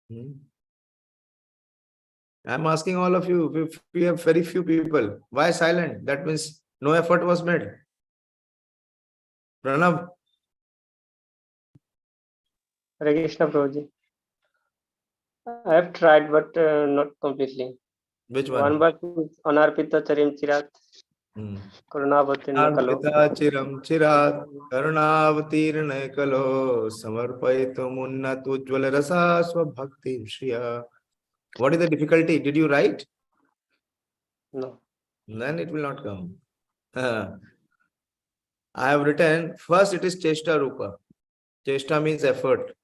Hmm? I'm asking all of you, if we have very few people, why silent? That means no effort was made. Pranav. Hare Krishna, Prabhuji. I have tried, but not completely. Which one? One verse is Anarpita Charim Chirat. Karunavatirna Kalo. Anarpita Chiram Chirat. Karunavatirna Kalo. Samarpayitum Unnat Ujjwala Rasa Swabhakti Shriya. What is the difficulty? Did you write? No. Then it will not come. I have written, first it is Cheshta Rupa. Cheshta means effort,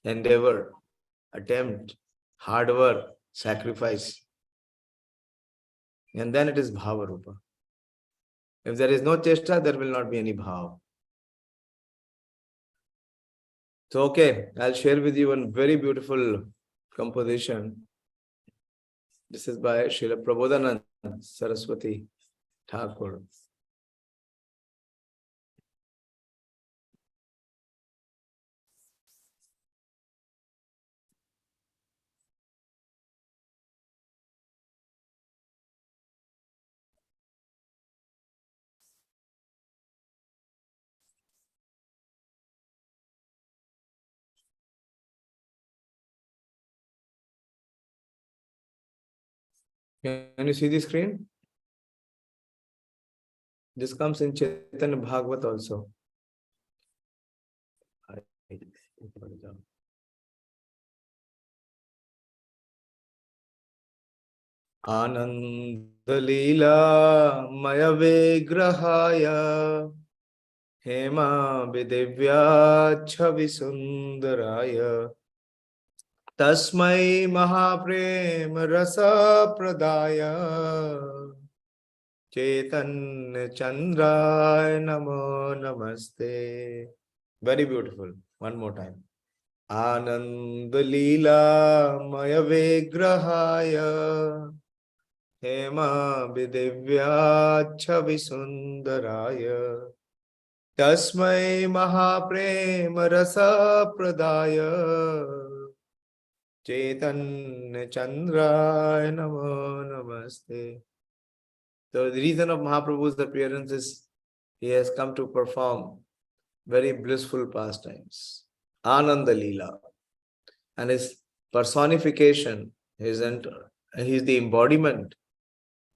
endeavor, attempt, hard work, sacrifice. And then it is Bhava Rupa. If there is no Cheshta, there will not be any Bhava. So, okay, I'll share with you one very beautiful composition. This is by Srila Prabodhanand Saraswati Thakur. Can you see the screen? This comes in Chaitanya Bhagavat also. Anandalila Maya Vigrahaya Hema Vidivya Chavisundaraya Tasmai Mahaprema Rasa Pradaya Chaitanya Chandraya Namo Namaste. Very beautiful. One more time. Anandalila Maya Vigrahaya Hema Vidivya Chavisundaraya Tasmai Mahaprema Rasa Pradaya Chaitanya Chandraya Namo Namaste. So the reason of Mahaprabhu's appearance is he has come to perform very blissful pastimes. Ananda Leela. And his personification, he's the embodiment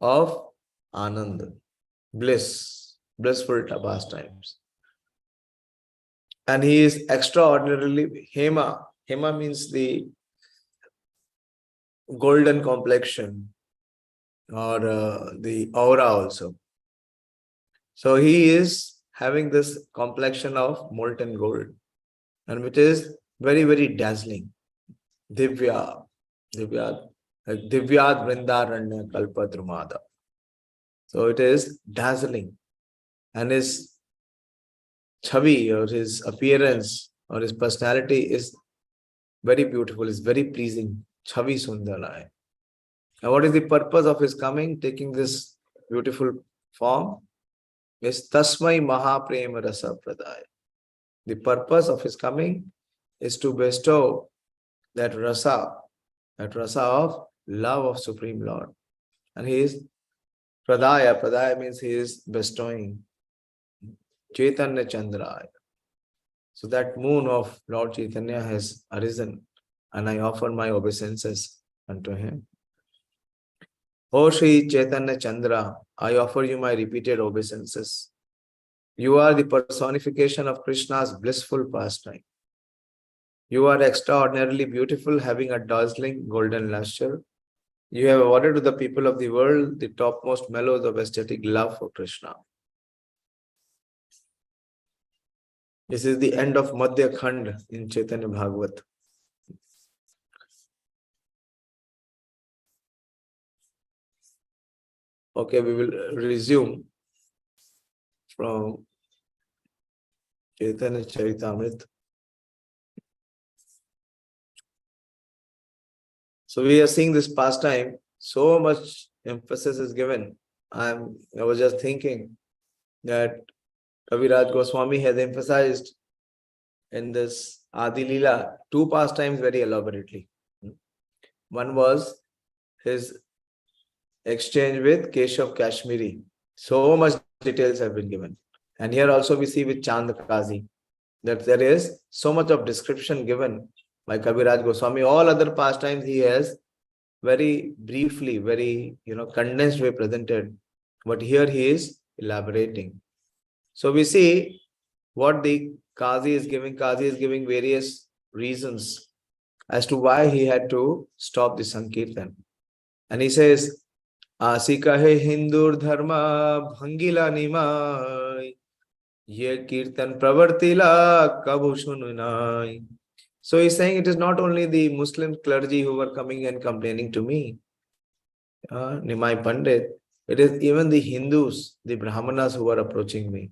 of Ananda, bliss, blissful pastimes. And he is extraordinarily Hema. Hema means the golden complexion or the aura also. So he is having this complexion of molten gold, and which is very, very dazzling. Divyad Vrindaranya Kalpatrumada. So it is dazzling. And his chavi or his appearance or his personality is very beautiful, is very pleasing. Chavi Sundaraya. Now, what is the purpose of his coming, taking this beautiful form? Is Tasmai Mahaprema Rasa Pradaya. The purpose of his coming is to bestow that rasa of love of Supreme Lord. And he is Pradaya. Pradaya means he is bestowing. Chaitanya Chandraya. So that moon of Lord Chaitanya has arisen, and I offer my obeisances unto him. O Śrī Caitanya-Candra, I offer you my repeated obeisances. You are the personification of Krishna's blissful pastime. You are extraordinarily beautiful, having a dazzling golden lustre. You have awarded to the people of the world the topmost mellows of aesthetic love for Krishna. This is the end of Madhya Khand in Chaitanya Bhagavat. Okay, we will resume from Caitanya-Caritāmṛta. So we are seeing this pastime, so much emphasis is given. I was just thinking that Kaviraj Goswami has emphasized in this Adi Leela 2 pastimes very elaborately. One was his exchange with Keshav Kashmiri. So much details have been given. And here also we see with Chand Kazi that there is so much of description given by Kaviraj Goswami. All other pastimes he has very briefly, very condensed way presented. But here he is elaborating. So we see what the Qazi is giving. Qazi is giving various reasons as to why he had to stop the Sankirtan. And he says, Asi kahe Hindur dharma bhangila nimai, ye kirtan pravartila kabhu sununai. So he's saying it is not only the Muslim clergy who were coming and complaining to me, Nimai Pandit, it is even the Hindus, the Brahmanas who are approaching me.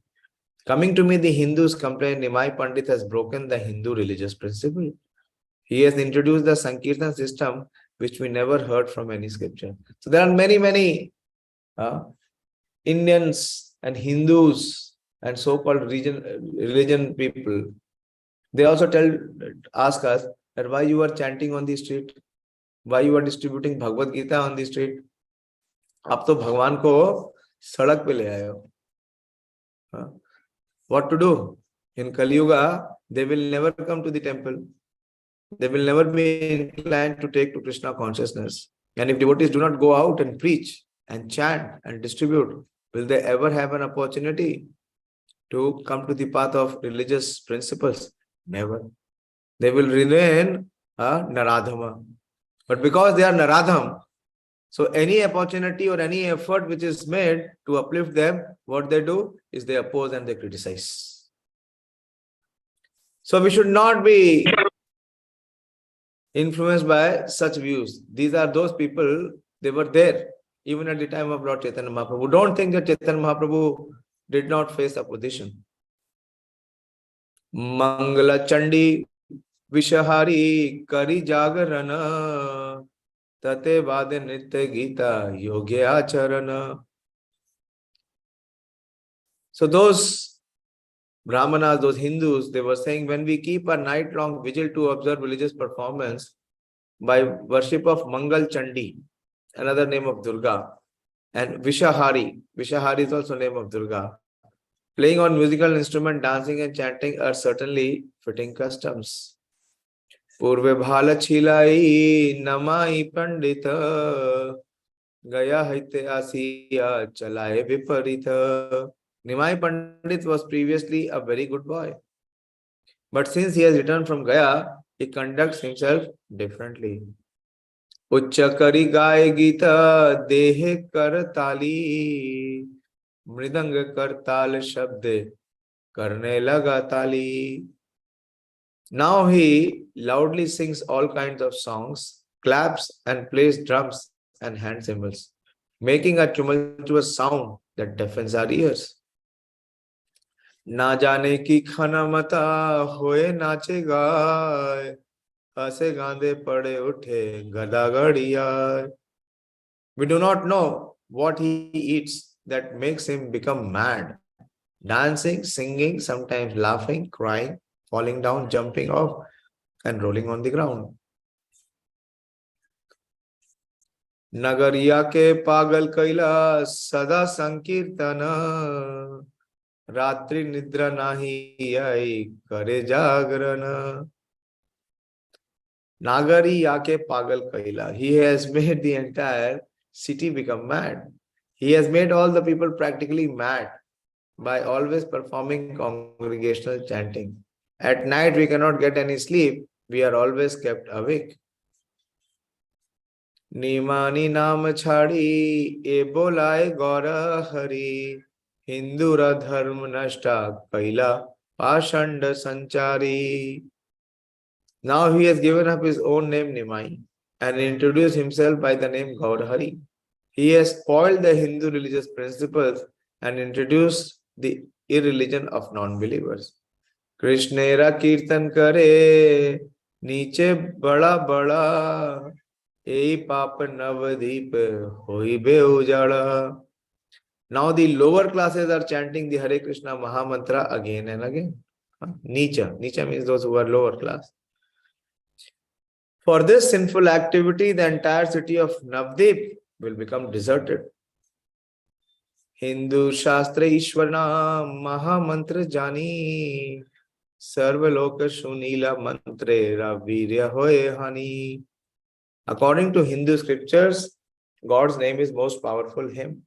Coming to me, the Hindus complain, Nimai Pandit has broken the Hindu religious principle. He has introduced the Sankirtan system, which we never heard from any scripture. So there are many Indians and Hindus and so-called religion people. They also ask us that why you are chanting on the street, why you are distributing Bhagavad Gita on the street. आप तो भगवान को सड़क पे ले आए हो. What to do? In Kali Yuga, they will never come to the temple. They will never be inclined to take to Krishna consciousness. And if devotees do not go out and preach and chant and distribute, will they ever have an opportunity to come to the path of religious principles? Never. They will remain Naradhama. But because they are Naradham, so any opportunity or any effort which is made to uplift them, what they do is they oppose and they criticize. So we should not be influenced by such views. These are those people, they were there even at the time of Lord Chaitanya Mahaprabhu. Don't think that Chaitanya Mahaprabhu did not face opposition. Mangala Chandi Vishahari Kari Jagarana Tate Vade Nitya Gita Yogya Acharana. So those Brahmanas, those Hindus, they were saying when we keep a night-long vigil to observe religious performance by worship of Mangal Chandi, another name of Durga, and Vishahari, Vishahari is also name of Durga, playing on musical instrument, dancing and chanting are certainly fitting customs. Purve bhala chilai namai pandita gaya haite asiya chalaye viparita. Nimai Pandit was previously a very good boy. But since he has returned from Gaya, he conducts himself differently. Uccha kari gaye gita dehe kar tali mridang kar tal shabde karne laga tali. Now he loudly sings all kinds of songs, claps and plays drums and hand cymbals, making a tumultuous sound that deafens our ears. Na jane ki khana mata hoye nache gaye hase gande pade uthe gada gadiya. We do not know what he eats that makes him become mad. Dancing, singing, sometimes laughing, crying, falling down, jumping off, and rolling on the ground. Nagariya ke pagal kaila sada sankirtana Ratri nidra nahi ai kare jagrana. Nagari yake pagal kaila. He has made the entire city become mad. He has made all the people practically mad by always performing congregational chanting. At night we cannot get any sleep. We are always kept awake. Nimani naam chhadi e bolai gora hari. Hindura dharma nashta kaila pashanda sanchari. Now he has given up his own name Nimai and introduced himself by the name Gaurahari. He has spoiled the Hindu religious principles and introduced the irreligion of non-believers. Krishnera kirtan kare niche bada bada ei papa navadip hoibe ujada. Now the lower classes are chanting the Hare Krishna Mahamantra again and again. Nicha. Nicha means those who are lower class. For this sinful activity, the entire city of Navdeep will become deserted. Hindu Shastra Ishwarna Mahamantra Jani Sarvaloka Shunila Mantre Ravirya Hoye Hani. According to Hindu scriptures, God's name is most powerful hymn.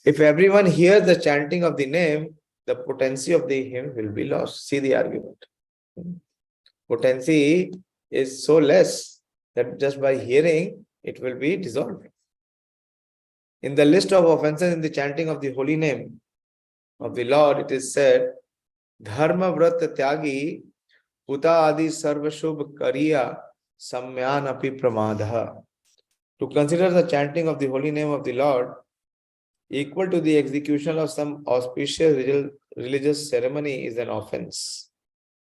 If everyone hears the chanting of the name, the potency of the hymn will be lost. See the argument. Potency is so less that just by hearing, it will be dissolved. In the list of offenses in the chanting of the holy name of the Lord, it is said, Dharma Vrat Tyagi Uta Adi Sarvashubh Kariya Samyan Api Pramadha. To consider the chanting of the holy name of the Lord equal to the execution of some auspicious religious ceremony is an offense.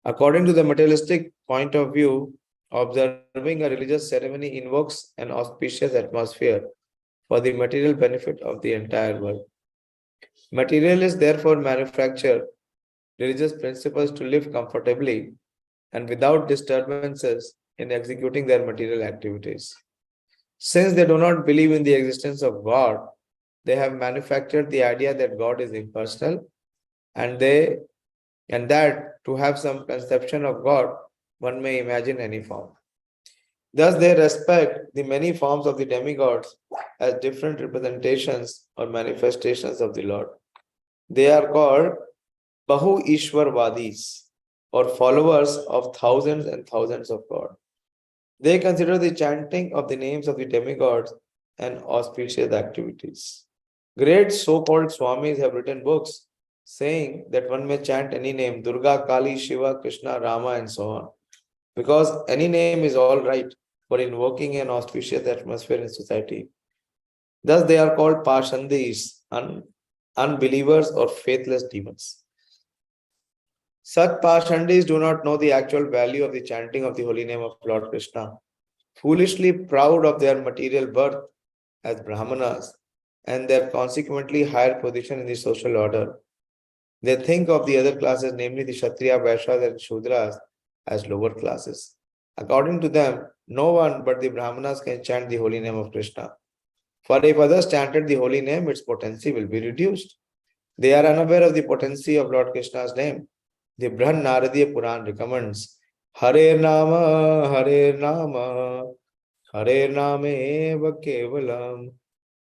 According to the materialistic point of view, observing a religious ceremony invokes an auspicious atmosphere for the material benefit of the entire world. Materialists therefore manufacture religious principles to live comfortably and without disturbances in executing their material activities. Since they do not believe in the existence of God, they have manufactured the idea that God is impersonal and that to have some conception of God, one may imagine any form. Thus, they respect the many forms of the demigods as different representations or manifestations of the Lord. They are called Bahu Ishwarvadis, or followers of thousands and thousands of God. They consider the chanting of the names of the demigods an auspicious activities. Great so-called Swamis have written books saying that one may chant any name, Durga, Kali, Shiva, Krishna, Rama, and so on, because any name is all right for invoking an auspicious atmosphere in society. Thus, they are called Pashandis, unbelievers or faithless demons. Such Pashandis do not know the actual value of the chanting of the holy name of Lord Krishna. Foolishly proud of their material birth as Brahmanas and their consequently higher position in the social order, they think of the other classes, namely the Kshatriya, Vaishyas, and Shudras, as lower classes. According to them, no one but the Brahmanas can chant the holy name of Krishna. For if others chanted the holy name, its potency will be reduced. They are unaware of the potency of Lord Krishna's name. The Brhan Naradiya Puran recommends Hare Nama, Hare Nama, Hare Nameva Kevalam,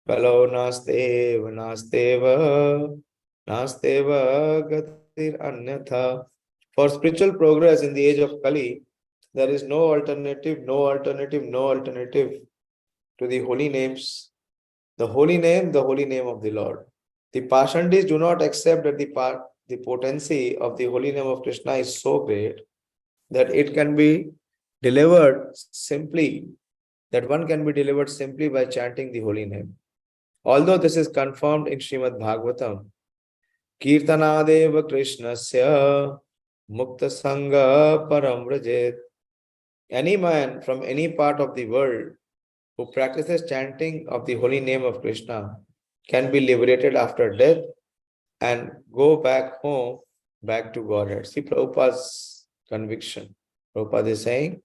Kalo Nasteva, Nasteva, Nasteva Gatir Anyatha. For spiritual progress in the age of Kali, there is no alternative to the holy names. The holy name of the Lord. The Pashandis do not accept that the potency of the holy name of Krishna is so great that it can be delivered simply, that one can be delivered simply by chanting the holy name. Although this is confirmed in Srimad Bhagavatam, Kirtanadeva Krishnasya Mukta Sangha Param Vrajet. Any man from any part of the world who practices chanting of the holy name of Krishna can be liberated after death and go back home, back to Godhead. See Prabhupada's conviction. Prabhupada is saying,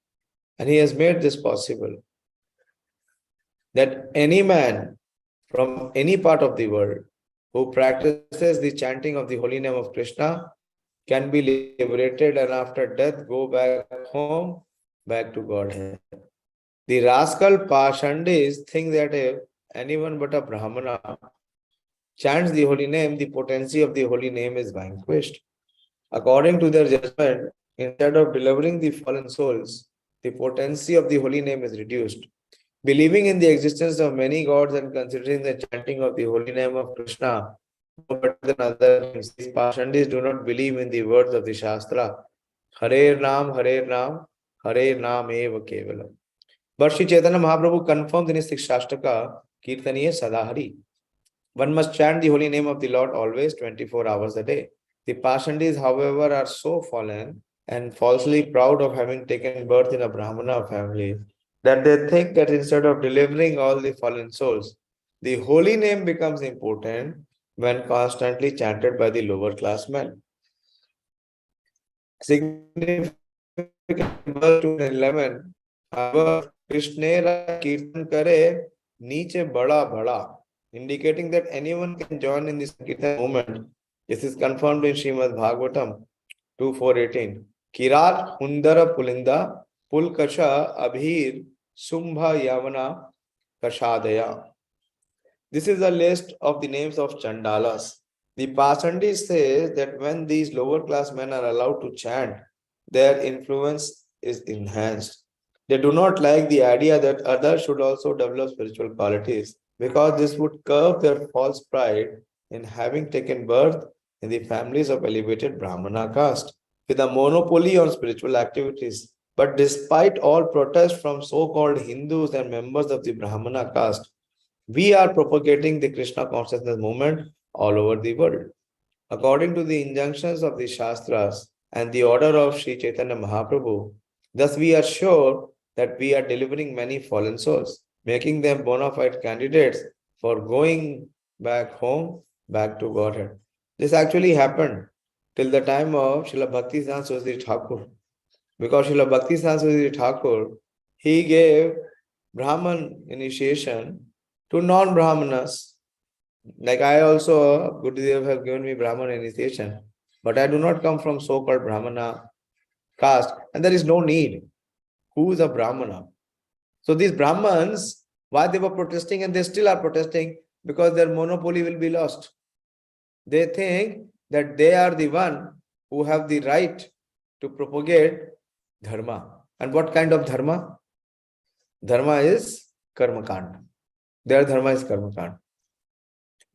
and he has made this possible, that any man from any part of the world who practices the chanting of the holy name of Krishna can be liberated and after death go back home, back to Godhead. The rascal Pashandis think that if anyone but a Brahmana chants the holy name, the potency of the holy name is vanquished. According to their judgment, instead of delivering the fallen souls, the potency of the holy name is reduced. Believing in the existence of many gods and considering the chanting of the holy name of Krishna no better than other names, these Pashandis do not believe in the words of the Shastra. Hare Nam, Hare Nam, Hare Nam Eva Kevalam. But Śrī Caitanya Mahāprabhu confirms in his Sikshashtaka, Kirtaniya Sadahari. One must chant the holy name of the Lord always, 24 hours a day. The Pashandis, however, are so fallen and falsely proud of having taken birth in a Brahmana family that they think that instead of delivering all the fallen souls, the holy name becomes important when constantly chanted by the lower class men. Significant verse 211 However, Krishnera Kirtan kare niche bada bada, indicating that anyone can join in this Kirtan movement. This is confirmed in Srimad Bhagavatam 2.4.18. Kirat Hundara Pulinda Pulkasha Abhir Sumbha Yavana Kashadaya. This is a list of the names of Chandalas. The Pastimes says that when these lower class men are allowed to chant, their influence is enhanced. They do not like the idea that others should also develop spiritual qualities because this would curb their false pride in having taken birth in the families of elevated Brahmana caste with a monopoly on spiritual activities. But despite all protests from so-called Hindus and members of the Brahmana caste, we are propagating the Krishna consciousness movement all over the world. According to the injunctions of the Shastras and the order of Śrī Caitanya Mahāprabhu, thus we are sure that we are delivering many fallen souls, making them bona fide candidates for going back home, back to Godhead. This actually happened till the time of Srila Bhakti Saraswati Thakur. Because Srila Bhakti Saraswati Thakur, he gave Brahman initiation to non-Brahmanas. Like I also, Gurudev have given me Brahman initiation, but I do not come from so-called Brahmana caste, and there is no need. Who is a Brahmana? So these Brahmans, why they were protesting, and they still are protesting, because their monopoly will be lost. They think that they are the one who have the right to propagate dharma. And what kind of dharma? Dharma is karma kanda. Their dharma is karma kanda.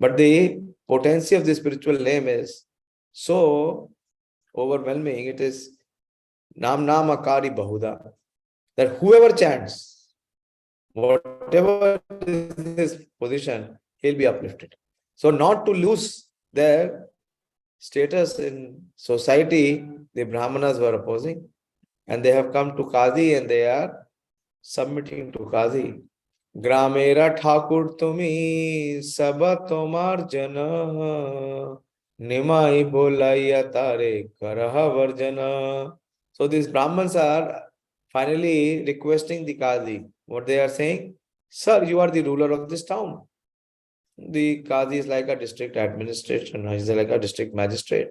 But the potency of the spiritual name is so overwhelming. It is Nam Namakari Bahuda. That whoever chants, whatever is his position, he'll be uplifted. So not to lose their status in society, the Brahmanas were opposing. And they have come to Qazi and they are submitting to Qazi. Gramera Thakur Tumi Saba Tomar Jana Nimai Bolaya Tare Karaha Varjana. So these Brahmans are finally requesting the Qazi. What they are saying? Sir, you are the ruler of this town. The Qazi is like a district administration, he is like a district magistrate.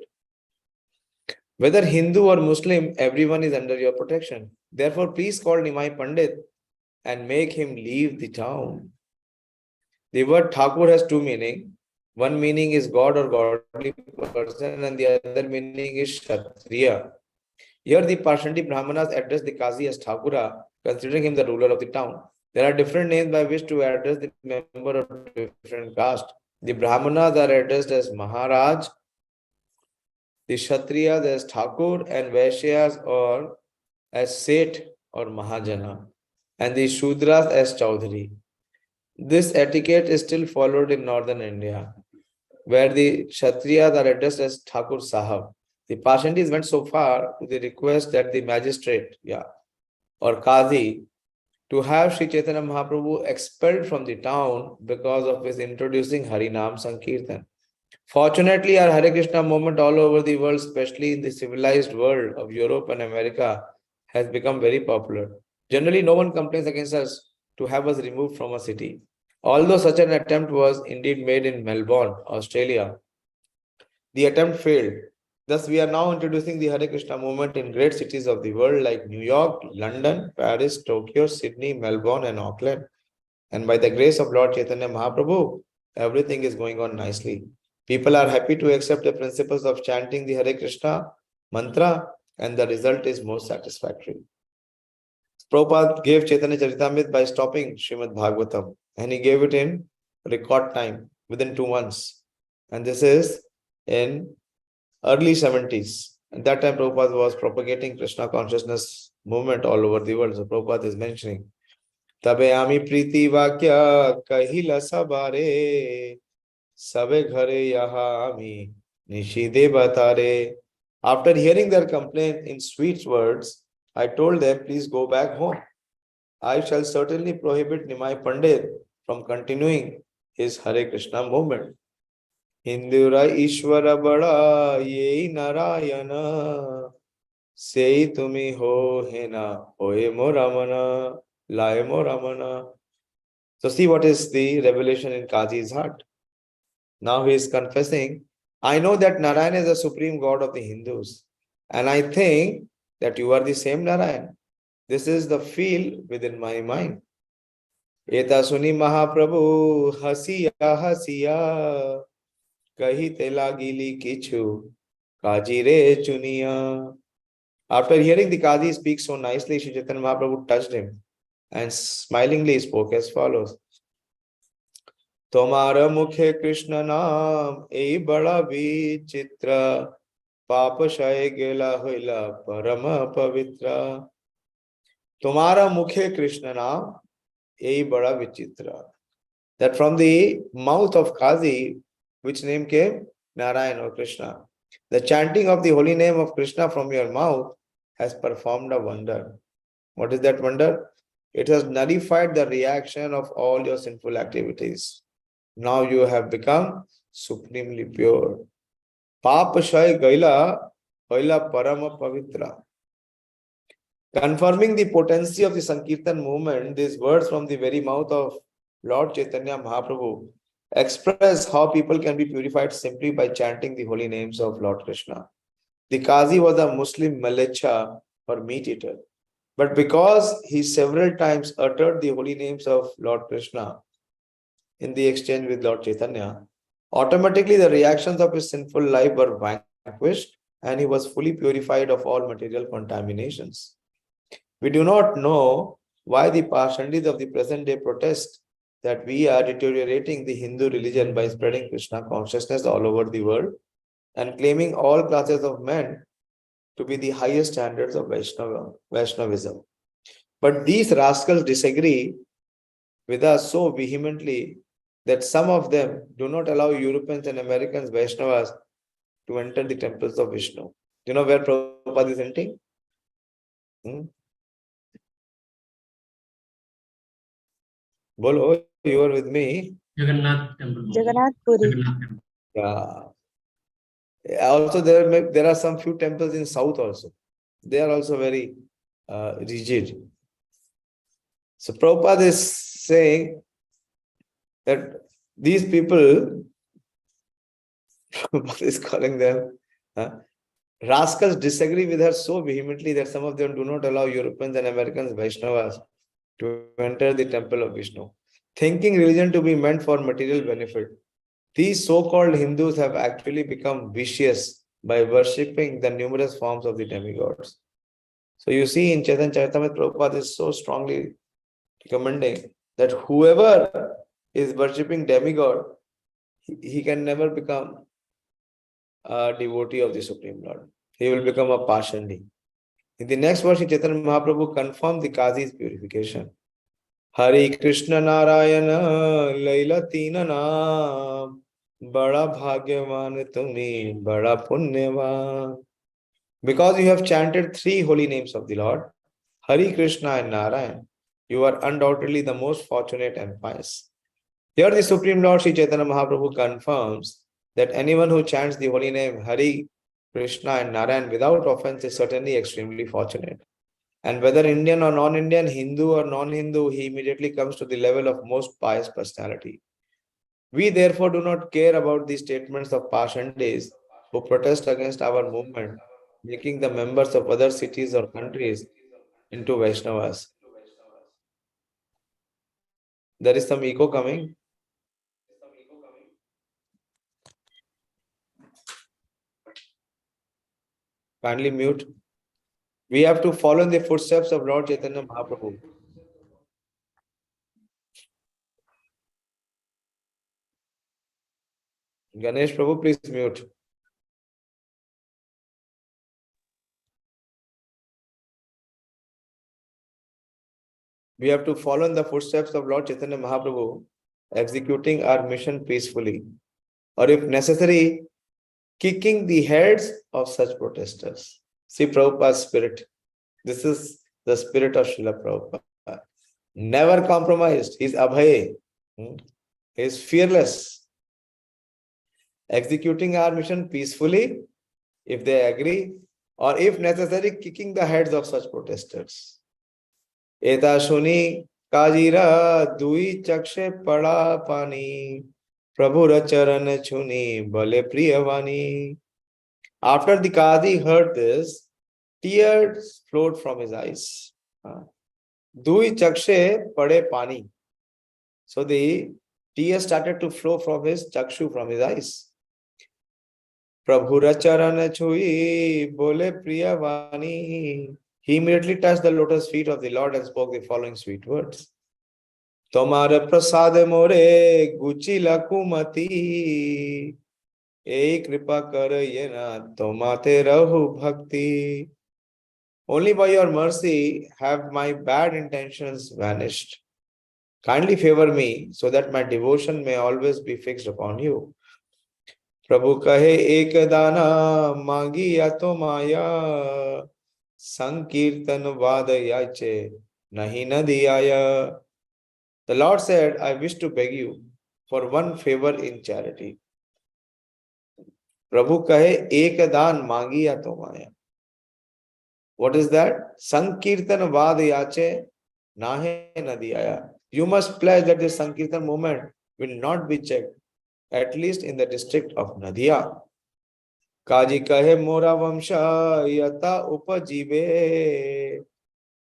Whether Hindu or Muslim, everyone is under your protection. Therefore, please call Nimai Pandit and make him leave the town. The word Thakur has two meanings. One meaning is God or godly person, and the other meaning is Kshatriya. Here the Parshanti Brahmanas address the Qazi as Thakura, considering him the ruler of the town. There are different names by which to address the member of different caste. The Brahmanas are addressed as Maharaj, the Kshatriyas as Thakur, and Vaishyas or as Seth or Mahajana, and the Shudras as Chaudhary. This etiquette is still followed in northern India, where the Kshatriyas are addressed as Thakur Sahab. The Pashantis went so far to the request that the magistrate, or Qazi, to have Śrī Caitanya Mahaprabhu expelled from the town because of his introducing Harinam Sankirtan. Fortunately, our Hare Krishna movement all over the world, especially in the civilized world of Europe and America, has become very popular. Generally, no one complains against us to have us removed from a city. Although such an attempt was indeed made in Melbourne, Australia, the attempt failed. Thus, we are now introducing the Hare Krishna movement in great cities of the world like New York, London, Paris, Tokyo, Sydney, Melbourne, and Auckland. And by the grace of Lord Chaitanya Mahaprabhu, everything is going on nicely. People are happy to accept the principles of chanting the Hare Krishna mantra, and the result is most satisfactory. Prabhupada gave Caitanya-Caritāmṛta by stopping Srimad Bhagavatam, and he gave it in record time, within 2 months. And this is in early 70s. At that time, Prabhupada was propagating Krishna consciousness movement all over the world. So Prabhupada is mentioning, Tabe ami priti vakya kahila sabare sabe ghare yaha ami nishide batare. After hearing their complaint in sweet words, I told them, please go back home. I shall certainly prohibit Nimai Pandit from continuing his Hare Krishna movement. Hindura Ishvara Bada Ye Narayana Sei tumi ho hena hoye mo ramana laye mo ramana. So see what is the revelation in Kaji's heart. Now he is confessing, I know that Narayana is the supreme god of the Hindus, and I think that you are the same Narayana. This is the feel within my mind. Eta suni Mahāprabhu hasiya hasiya kahi tela gili kichu kaji re chuniya. After hearing the Kaji speak so nicely, Śrī Caitanya Mahaprabhu touched him and smilingly spoke as follows. Tomara mukhe Krishna naam ei bada vichitra papa shay gela hoila parama pavitra. Tomara mukhe Krishna naam ei bada vichitra. That from the mouth of Kaji, which name came? Narayan or Krishna. The chanting of the holy name of Krishna from your mouth has performed a wonder. What is that wonder? It has nullified the reaction of all your sinful activities. Now you have become supremely pure. Papa Shai Gaila Gaila Parama Pavitra. Confirming the potency of the Sankirtan movement, these words from the very mouth of Lord Chaitanya Mahaprabhu express how people can be purified simply by chanting the holy names of Lord Krishna. The Qazi was a Muslim malecha or meat eater. But because he several times uttered the holy names of Lord Krishna in the exchange with Lord Chaitanya, automatically the reactions of his sinful life were vanquished and he was fully purified of all material contaminations. We do not know why the Pashandis of the present day protest that we are deteriorating the Hindu religion by spreading Krishna consciousness all over the world and claiming all classes of men to be the highest standards of Vaishnavism. But these rascals disagree with us so vehemently that some of them do not allow Europeans and Americans Vaishnavas to enter the temples of Vishnu. Do you know where Prabhupada is hinting? Bolo, you are with me? Jagannath temple. Jagannath Puri. Jagannath temple. Yeah. Also, there are some few temples in south also. They are also very rigid. So Prabhupada is saying that these people, Prabhupada is calling them, rascals disagree with her so vehemently that some of them do not allow Europeans and Americans, Vaishnavas, to enter the temple of Vishnu, thinking religion to be meant for material benefit. These so-called Hindus have actually become vicious by worshipping the numerous forms of the demigods. So you see in Chaitanya Charitamrita, Prabhupada is so strongly recommending that whoever is worshipping demigod, he can never become a devotee of the Supreme Lord. He will become a Pashandi. In the next verse, Chaitanya Mahaprabhu confirmed the Qazi's purification. Hari Krishna Narayana Laila Tina Naam Bada Bhagyavan Tumi Bada Punyavan. Because you have chanted 3 holy names of the Lord, Hari Krishna and Narayan, you are undoubtedly the most fortunate and pious. Here the Supreme Lord Śrī Caitanya Mahaprabhu confirms that anyone who chants the holy name Hari Krishna and Narayan without offense is certainly extremely fortunate. And whether Indian or non-Indian, Hindu or non-Hindu, he immediately comes to the level of most pious personality. We therefore do not care about the statements of Pashandis who protest against our movement, making the members of other cities or countries into Vaishnavas. There is some echo coming. Kindly mute. We have to follow in the footsteps of Lord Chaitanya Mahaprabhu. Ganesh Prabhu, please mute. We have to follow in the footsteps of Lord Chaitanya Mahaprabhu, executing our mission peacefully, or if necessary, kicking the heads of such protesters. See Prabhupada's spirit. This is the spirit of Srila Prabhupada. Never compromised. He is abhay. He is fearless. Executing our mission peacefully. If they agree, or if necessary, kicking the heads of such protesters. Eta shuni kajira dui chakshe pada pani, Prabhu charan chuni bale priyavani. After the Qadi heard this, tears flowed from his eyes. Dui chakshe pade pani. So the tears started to flow from his chakshu, from his eyes. Prabhu charan chui bole priyavani. He immediately touched the lotus feet of the Lord and spoke the following sweet words. Tomare prasad more guchi lakumati. Ek kripa kar yena tomate rahu bhakti. Only by your mercy have my bad intentions vanished. Kindly favor me so that my devotion may always be fixed upon you. Prabhu kahe ek dana magi yato maya sankirtan vadayache nahi nadiyaya. The Lord said, I wish to beg you for one favor in charity. Prabhu kahe ek dan magi yato maya. What is that? Sankirtan vadayache nahi nadiyaya. You must pledge that this Sankirtan movement will not be checked, at least in the district of Nadia. Kaji kahe mora vamsha yata upajibe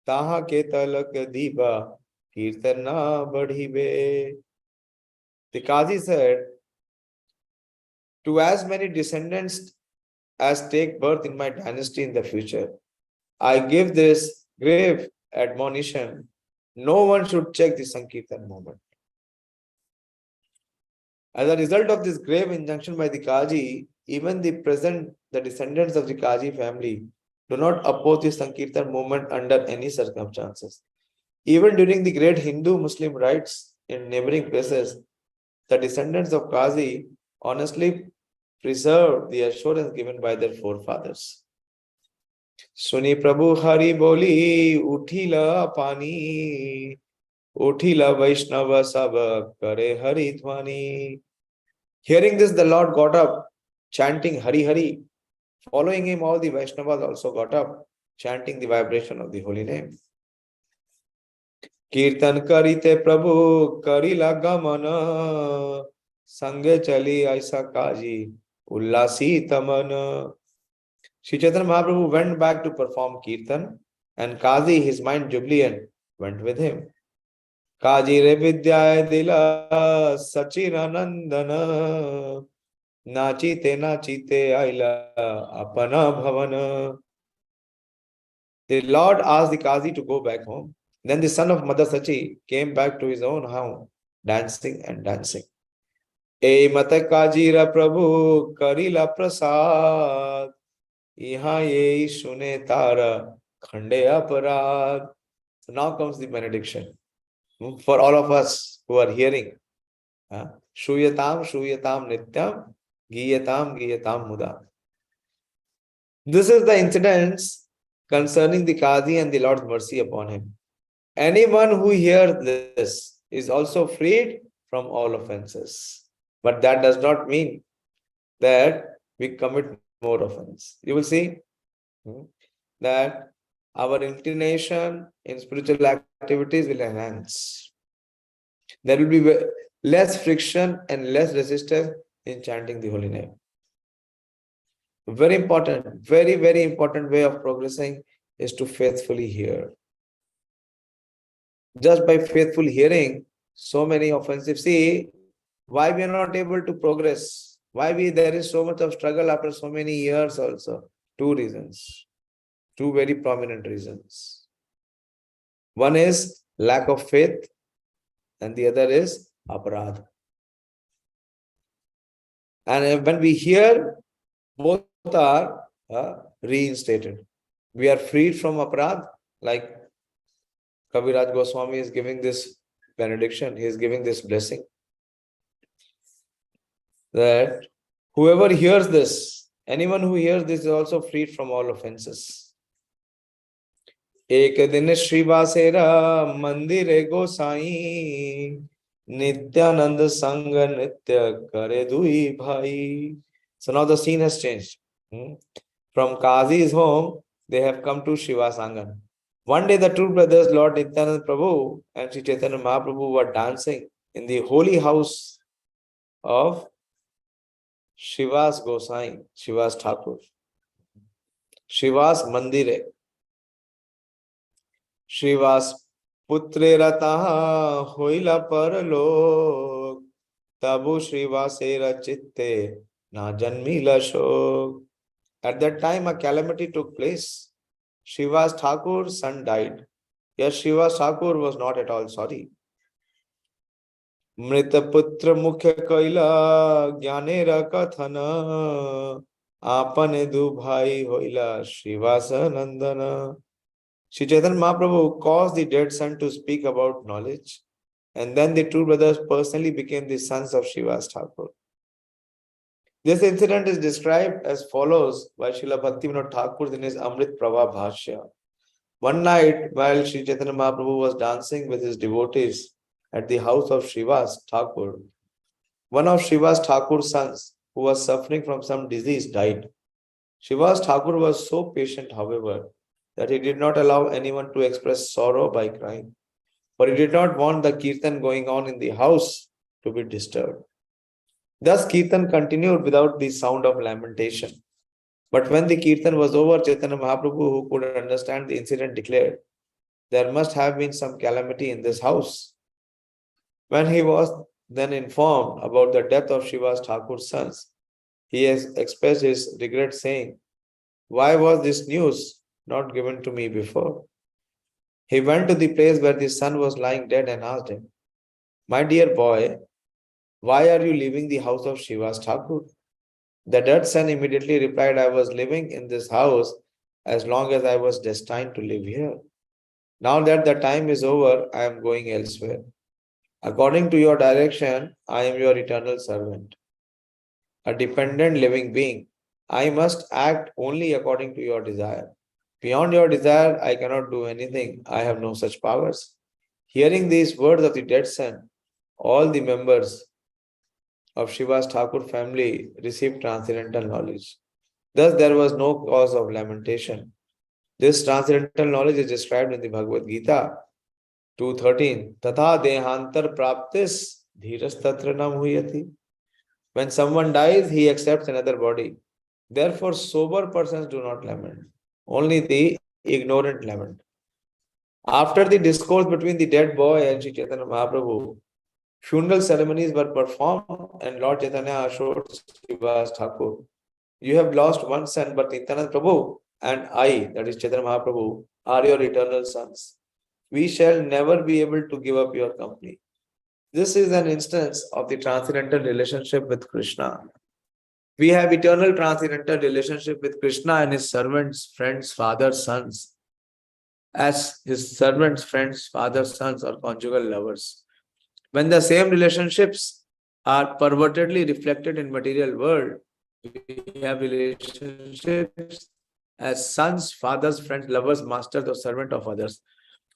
taha ke talak diba kirtana badhibe. The Kazi said, to as many descendants as take birth in my dynasty in the future, I give this grave admonition. No one should check the Sankirtan movement. As a result of this grave injunction by the Kaji, even the descendants of the Kaji family do not oppose the Sankirtan movement under any circumstances. Even during the great Hindu-Muslim riots in neighboring places, the descendants of Kazi honestly preserved the assurance given by their forefathers. Suni Prabhu Hari Boli Uthila Pani Uthila Vaishnava Saba Kare Hari Dhwani. Hearing this, the Lord got up, chanting Hari Hari. Following him, all the Vaishnavas also got up, chanting the vibration of the holy name. Kirtan Karite Prabhu Karila Gamana Sange Chali Aisa Kaji Ullasi Tamana. Śrī Caitanya-Mahaprabhu went back to perform Kirtan, and Kazi, his mind jubilant, went with him. Kaji re vidyaya dila sachiranandana nachite nachite aila apana bhavana. The Lord asked the Kazi to go back home. Then the son of Mother Sachi came back to his own home, dancing and dancing. E mata Kajira Prabhu Karila Prasad Iha ye shune tara khande aparad. So now comes the benediction for all of us who are hearing. Shruyatam shruyatam nityam giyatam giyatam muda. This is the incidents concerning the Kazi and the Lord's mercy upon him. Anyone who hears this is also freed from all offenses. But that does not mean that we commit more offense. You will see that our inclination in spiritual activities will enhance. There will be less friction and less resistance in chanting the holy name. Very important, very, very important way of progressing is to faithfully hear. Just by faithful hearing, so many offensive. See, why we are not able to progress? Why there is so much of struggle after so many years also? Two reasons. Two very prominent reasons. One is lack of faith and the other is aparadha. And when we hear, both are reinstated. We are freed from aparadha, like Kaviraj Goswami is giving this benediction, he is giving this blessing. That whoever hears this, anyone who hears this is also freed from all offenses. Ek din Shrivasera Mandire Gosai Nityananda Sangha Nitya Kare Dui Bhai. So now the scene has changed. From Kazi's home, they have come to Shiva's Angan. One day, the two brothers, Lord Nityananda Prabhu and Śrī Caitanya-Mahaprabhu, were dancing in the holy house of Shiva's Gosai, Shiva's Thakur, Shiva's Mandire, Shiva's Putre Rataha Hoila Paralok, Tabu Shrivasera Chitte Na Janmila Shok. At that time, a calamity took place. Shiva's Thakur's son died. Yes, Shiva's Thakur was not at all sorry. Mrita Putra Mukhya Kaila Jnanera Kathana Apane Du Bhai Hoila Shivasa Nandana. Śrī Caitanya Mahaprabhu caused the dead son to speak about knowledge, and then the two brothers personally became the sons of Shiva's Thakur. This incident is described as follows by Srila Bhaktivinoda Thakur in his Amrit Prabha Bhashya. One night, while Śrī Caitanya Mahaprabhu was dancing with his devotees at the house of Shiva's Thakur, one of Shiva's Thakur's sons, who was suffering from some disease, died. Shiva's Thakur was so patient, however, that he did not allow anyone to express sorrow by crying, for he did not want the kirtan going on in the house to be disturbed. Thus, kirtan continued without the sound of lamentation. But when the kirtan was over, Chaitanya Mahaprabhu, who could understand the incident, declared, there must have been some calamity in this house. When he was then informed about the death of Shiva's Thakur's sons, he has expressed his regret, saying, why was this news not given to me before? He went to the place where the son was lying dead and asked him, my dear boy, why are you leaving the house of Shiva's Thakur? The dead son immediately replied, I was living in this house as long as I was destined to live here. Now that the time is over, I am going elsewhere. According to your direction, I am your eternal servant, a dependent living being. I must act only according to your desire. Beyond your desire, I cannot do anything. I have no such powers. Hearing these words of the dead son, all the members of Shiva's Thakur family received transcendental knowledge. Thus, there was no cause of lamentation. This transcendental knowledge is described in the Bhagavad Gita 2:13. Tatha dehantar praptis dhiras tatra nam huyati. When someone dies, he accepts another body. Therefore, sober persons do not lament. Only the ignorant lament. After the discourse between the dead boy and Śrī Caitanya Mahaprabhu, funeral ceremonies were performed and Lord Chaitanya assured Shiva's Thakur, you have lost one son, but Nityananda Prabhu and I, that is Chaitanya Mahaprabhu, are your eternal sons. We shall never be able to give up your company. This is an instance of the transcendental relationship with Krishna. We have eternal transcendental relationship with Krishna and his servants, friends, fathers, sons, as his servants, friends, fathers, sons, or conjugal lovers. When the same relationships are pervertedly reflected in material world, we have relationships as sons, fathers, friends, lovers, masters, or servant of others.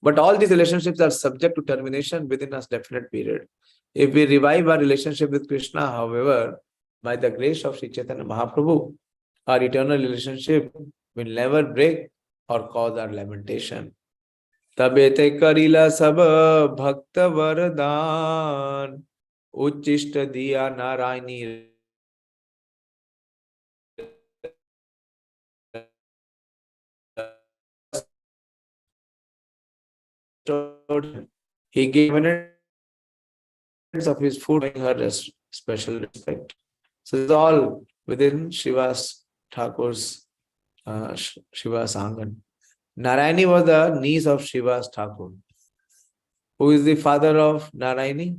But all these relationships are subject to termination within a definite period. If we revive our relationship with Krishna, however, by the grace of Śrī Caitanya Mahaprabhu, our eternal relationship will never break or cause our lamentation. Tabete karila sab bhakta vardhan uchishta diya narayani. He gave minutes of his food, showing her special respect. So it's all within Shiva's Thakur's Shiva's Angan. Narayani was the niece of Shiva's Thakur. Who is the father of Narayani?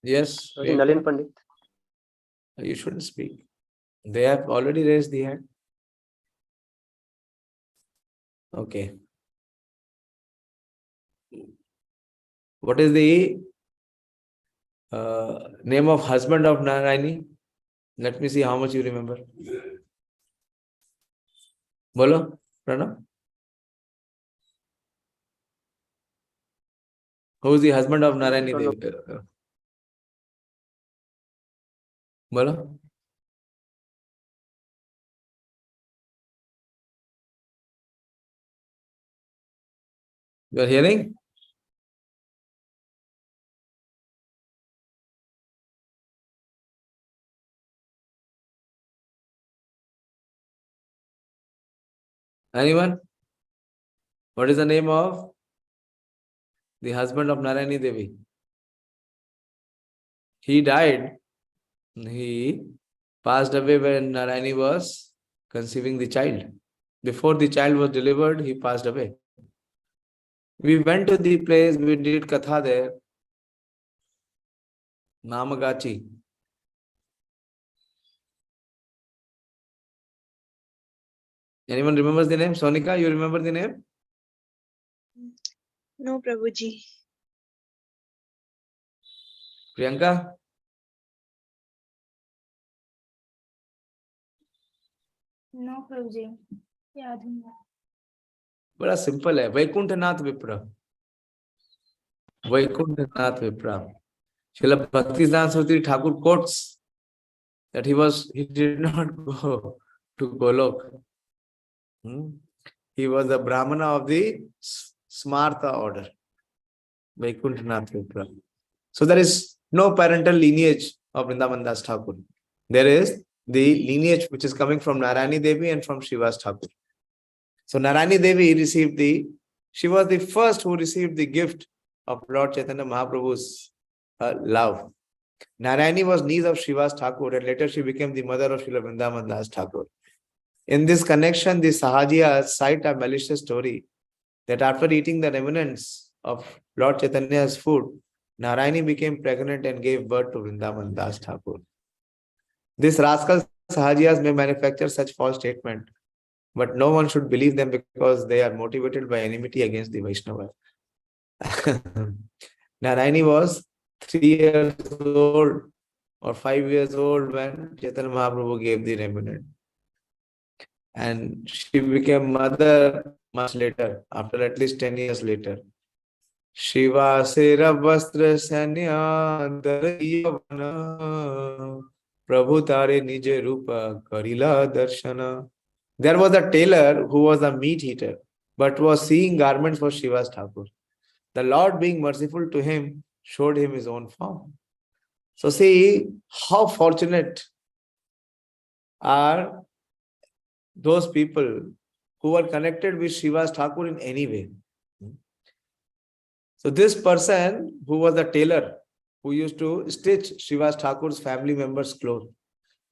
Yes. Nalin Pandit. You shouldn't speak. They have already raised the hand. Okay. What is the name of husband of Narayani? Let me see how much you remember. Bolo, Pranav. Who is the husband of Narayani Don't know. Devi? Bolo? You are hearing? Anyone? What is the name of the husband of Narayani Devi? He died. He passed away when Narayani was conceiving the child. Before the child was delivered, he passed away. We went to the place, we did Katha there. Namagachi. Anyone remembers the name? Sonika, you remember the name? No, Prabhuji. Priyanka? No, Prabhuji. याद नहीं बड़ा simple है, वैकुंठनाथ विप्र. Vaikuntanath Vipra. Srila Bhaktisiddhanta Saraswati Thakur quotes that he did not go to Golok. He was a Brahmana of the Smartha order. Vaikuntanath Vipra. So there is no parental lineage of Vrindavan Das Thakur. There is the lineage which is coming from Narayani Devi and from Srivas Thakur. So Narayani Devi she was the first who received the gift of Lord Chaitanya Mahaprabhu's love. Narayani was niece of Srivas Thakur and later she became the mother of Srila Vrindavan Das Thakur. In this connection, the Sahajiyas cite a malicious story that after eating the remnants of Lord Chaitanya's food, Narayani became pregnant and gave birth to Vrindavan Das Thakur. This rascal Sahajiyas may manufacture such false statement, but no one should believe them because they are motivated by enmity against the Vaishnava. Narayani was 3 years old or 5 years old when Chaitanya Mahaprabhu gave the remnant. And she became mother much later, after at least 10 years later. Shiva Sera Vastra Sanya Darayavana Prabhu Tare Nije Rupa Karila Darshana. There was a tailor who was a meat eater, but was seeing garments for Shiva's Thakur. The Lord, being merciful to him, showed him his own form. So see how fortunate are those people who are connected with Shiva's Thakur in any way. So this person who was a tailor, who used to stitch Shiva's Thakur's family members' clothes,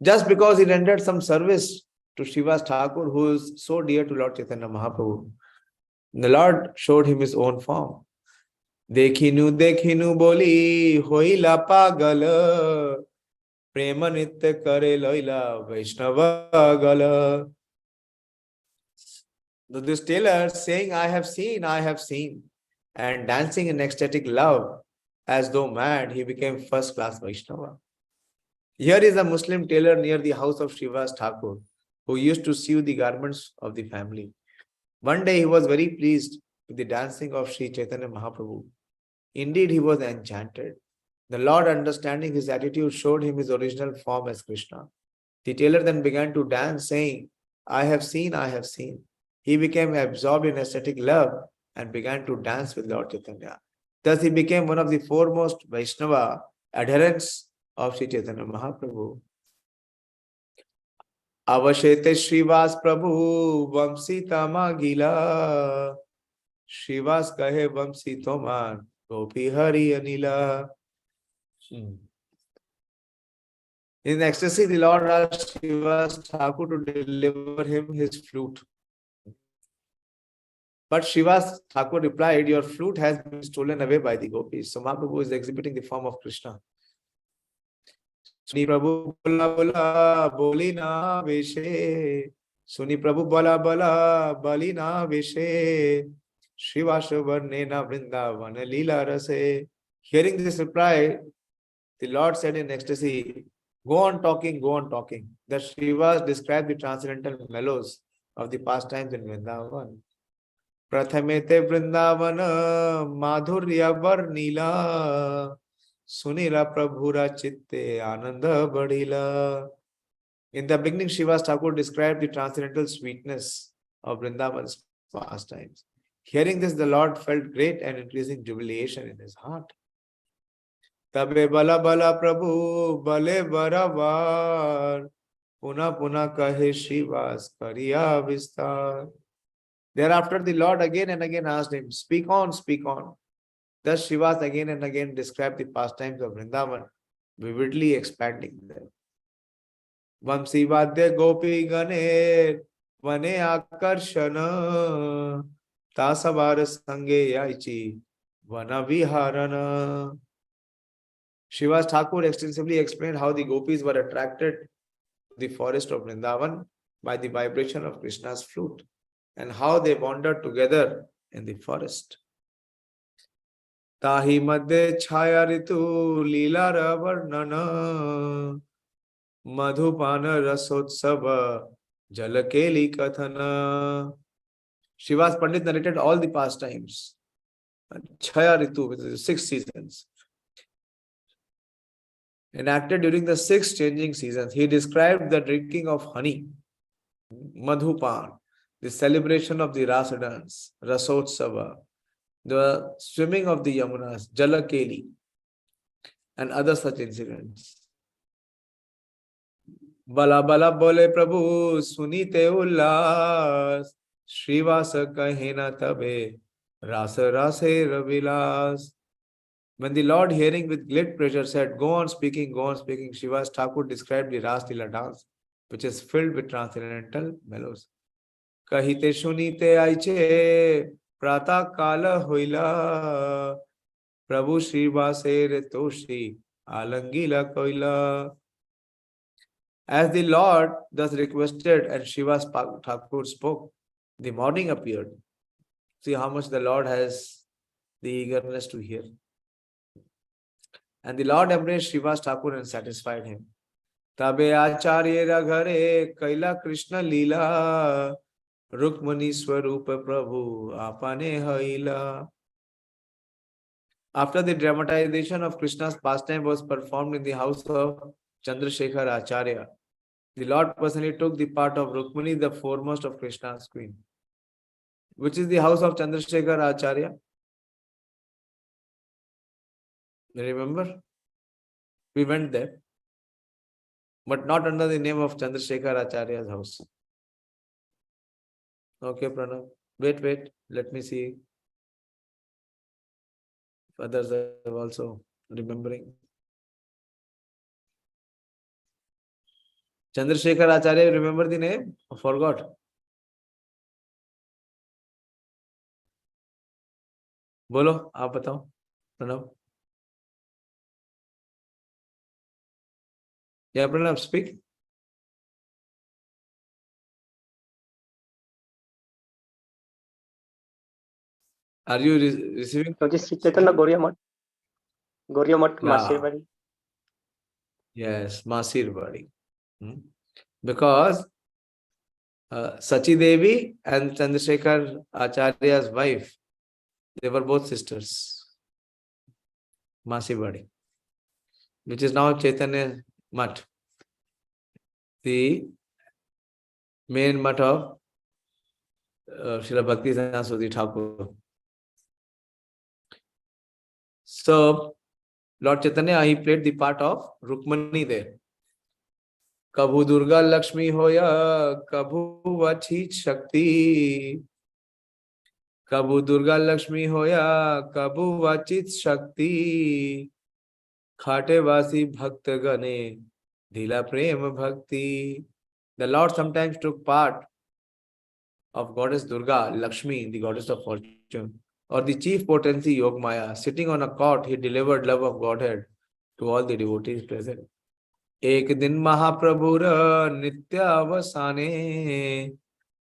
just because he rendered some service to Shiva's Thakur, who is so dear to Lord Chaitanya Mahaprabhu, the Lord showed him his own form. Dekhinu boli hoila pagal Prema nitya kare loila Vaishnava gala. This tailor saying, I have seen, and dancing in ecstatic love, as though mad, he became first-class Vaishnava. Here is a Muslim tailor near the house of Srivas Thakur, who used to sew the garments of the family. One day he was very pleased with the dancing of Śrī Caitanya Mahaprabhu. Indeed, he was enchanted. The Lord, understanding his attitude, showed him his original form as Krishna. The tailor then began to dance, saying, I have seen. He became absorbed in aesthetic love and began to dance with Lord Chaitanya. Thus he became one of the foremost Vaishnava adherents of Śrī Caitanya Mahaprabhu. Avashete Srivas Prabhu Vamsi Tama Gila Srivas Kahe Vamsi Toman Gopi Hari Anila. In ecstasy, the Lord asked Srivas Thakur to deliver him his flute. But Srivas Thakur replied, your flute has been stolen away by the gopis. So Mahaprabhu is exhibiting the form of Krishna. Suni Prabhu bola bola boli na veshe. Suni Prabhu bola bola boli na veshe. Srivasa varnena vrindavana lila rase. Hearing this reply, the Lord said in ecstasy, go on talking. The Srivas described the transcendental mellows of the pastimes in Vrindavan. Prathame te Vrindavana Madhurya Varnila Sunila Prabhura Chitte Ananda Badila. In the beginning, Srivas Thakur described the transcendental sweetness of Vrindavan's pastimes. Hearing this, the Lord felt great and increasing jubilation in his heart. Tabe bala bala Prabhu bale baravar puna puna kahe Srivas kariya vistar. Thereafter, the Lord again and again asked him, speak on, speak on. Thus, Srivas again and again described the pastimes of Vrindavan, vividly expanding them. Vamsi vadya gopi gane vane akarshana tasavara sange yaichi vana viharana. Srivas Thakur extensively explained how the gopis were attracted to the forest of Vrindavan by the vibration of Krishna's flute and how they wandered together in the forest. Tahi madhye chhaya ritu leela varnana madhupana rasotsava jalakeli kathana. Srivas Pandit narrated all the pastimes. Chhaya ritu, which is 6 seasons, enacted during the 6 changing seasons. He described the drinking of honey, madhupan, the celebration of the rasa dance, rasotsava, the swimming of the Yamunas, jalakeli, and other such incidents. Bala bala bole Prabhu sunite ullas Srivasa kahena tabe rasa rase ravilas. When the Lord, hearing with great pleasure, said, go on speaking, Srivas Thakur described the Ras Leela dance, which is filled with transcendental mellows. Kahite shunite aiche prata kala hoila Prabhu Srivase retoshi alangila koila. As the Lord thus requested and Srivas Thakur spoke, the morning appeared. See how much the Lord has the eagerness to hear. And the Lord embraced Srivas Thakur and satisfied him. Tabe acharyera ghare kaila Krishna leela Rukmani swarupa Prabhu apane haila. After the dramatization of Krishna's pastime was performed in the house of Chandrasekhar Acharya, the Lord personally took the part of Rukmani, the foremost of Krishna's queen. Which is the house of Chandrasekhar Acharya? Remember? We went there, but not under the name of Chandrasekhar Acharya's house. Okay, Pranav. Wait. Let me see if others are also remembering. Chandrasekhar Acharya, remember the name? I forgot. बोलो, आप बताओ, Pranav. Yeah, Pranav, speak. Are you receiving? Śrī Caitanya Gauriya Math Masirvari. Yes, Masirvari. Because Sachi Devi and Chandrasekhar Acharya's wife, they were both sisters. Masirvari, which is now Chaitanya Math, the main math of Srila Bhakti Saraswati Thakur. So, Lord Chaitanya, he played the part of Rukmani there. Kabhu Durga Lakshmi hoya, kabhu vachit shakti. Kabhu Durga Lakshmi hoya, kabhu vachit shakti. Khate vasi bhakta gane, dila prema bhakti. The Lord sometimes took part of Goddess Durga, Lakshmi, the goddess of fortune, or the chief potency Yogmaya. Sitting on a cot, he delivered love of Godhead to all the devotees present. Ek din Mahaprabhura nitya avasane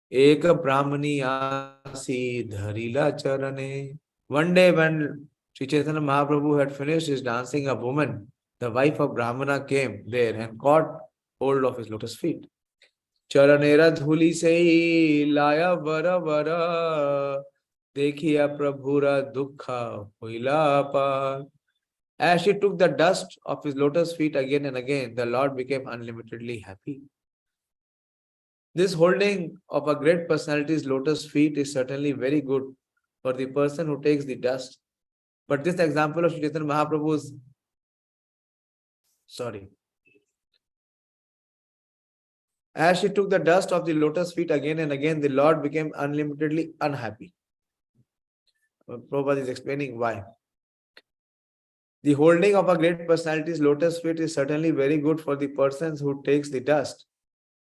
ek brahmani asi dharila charane. One day when Śrī Caitanya Mahaprabhu had finished his dancing, a woman, the wife of Brahmana, came there and caught hold of his lotus feet. Charanera dhuli sei laya vara vara Dekhiya Prabhura Dukkha Huila Apar. As she took the dust of his lotus feet again and again, the Lord became unlimitedly happy. This holding of a great personality's lotus feet is certainly very good for the person who takes the dust. But this example of Śrī Caitanya Mahaprabhu's, as she took the dust of the lotus feet again and again, the Lord became unlimitedly unhappy. Prabhupada is explaining why. The holding of a great personality's lotus feet is certainly very good for the person who takes the dust.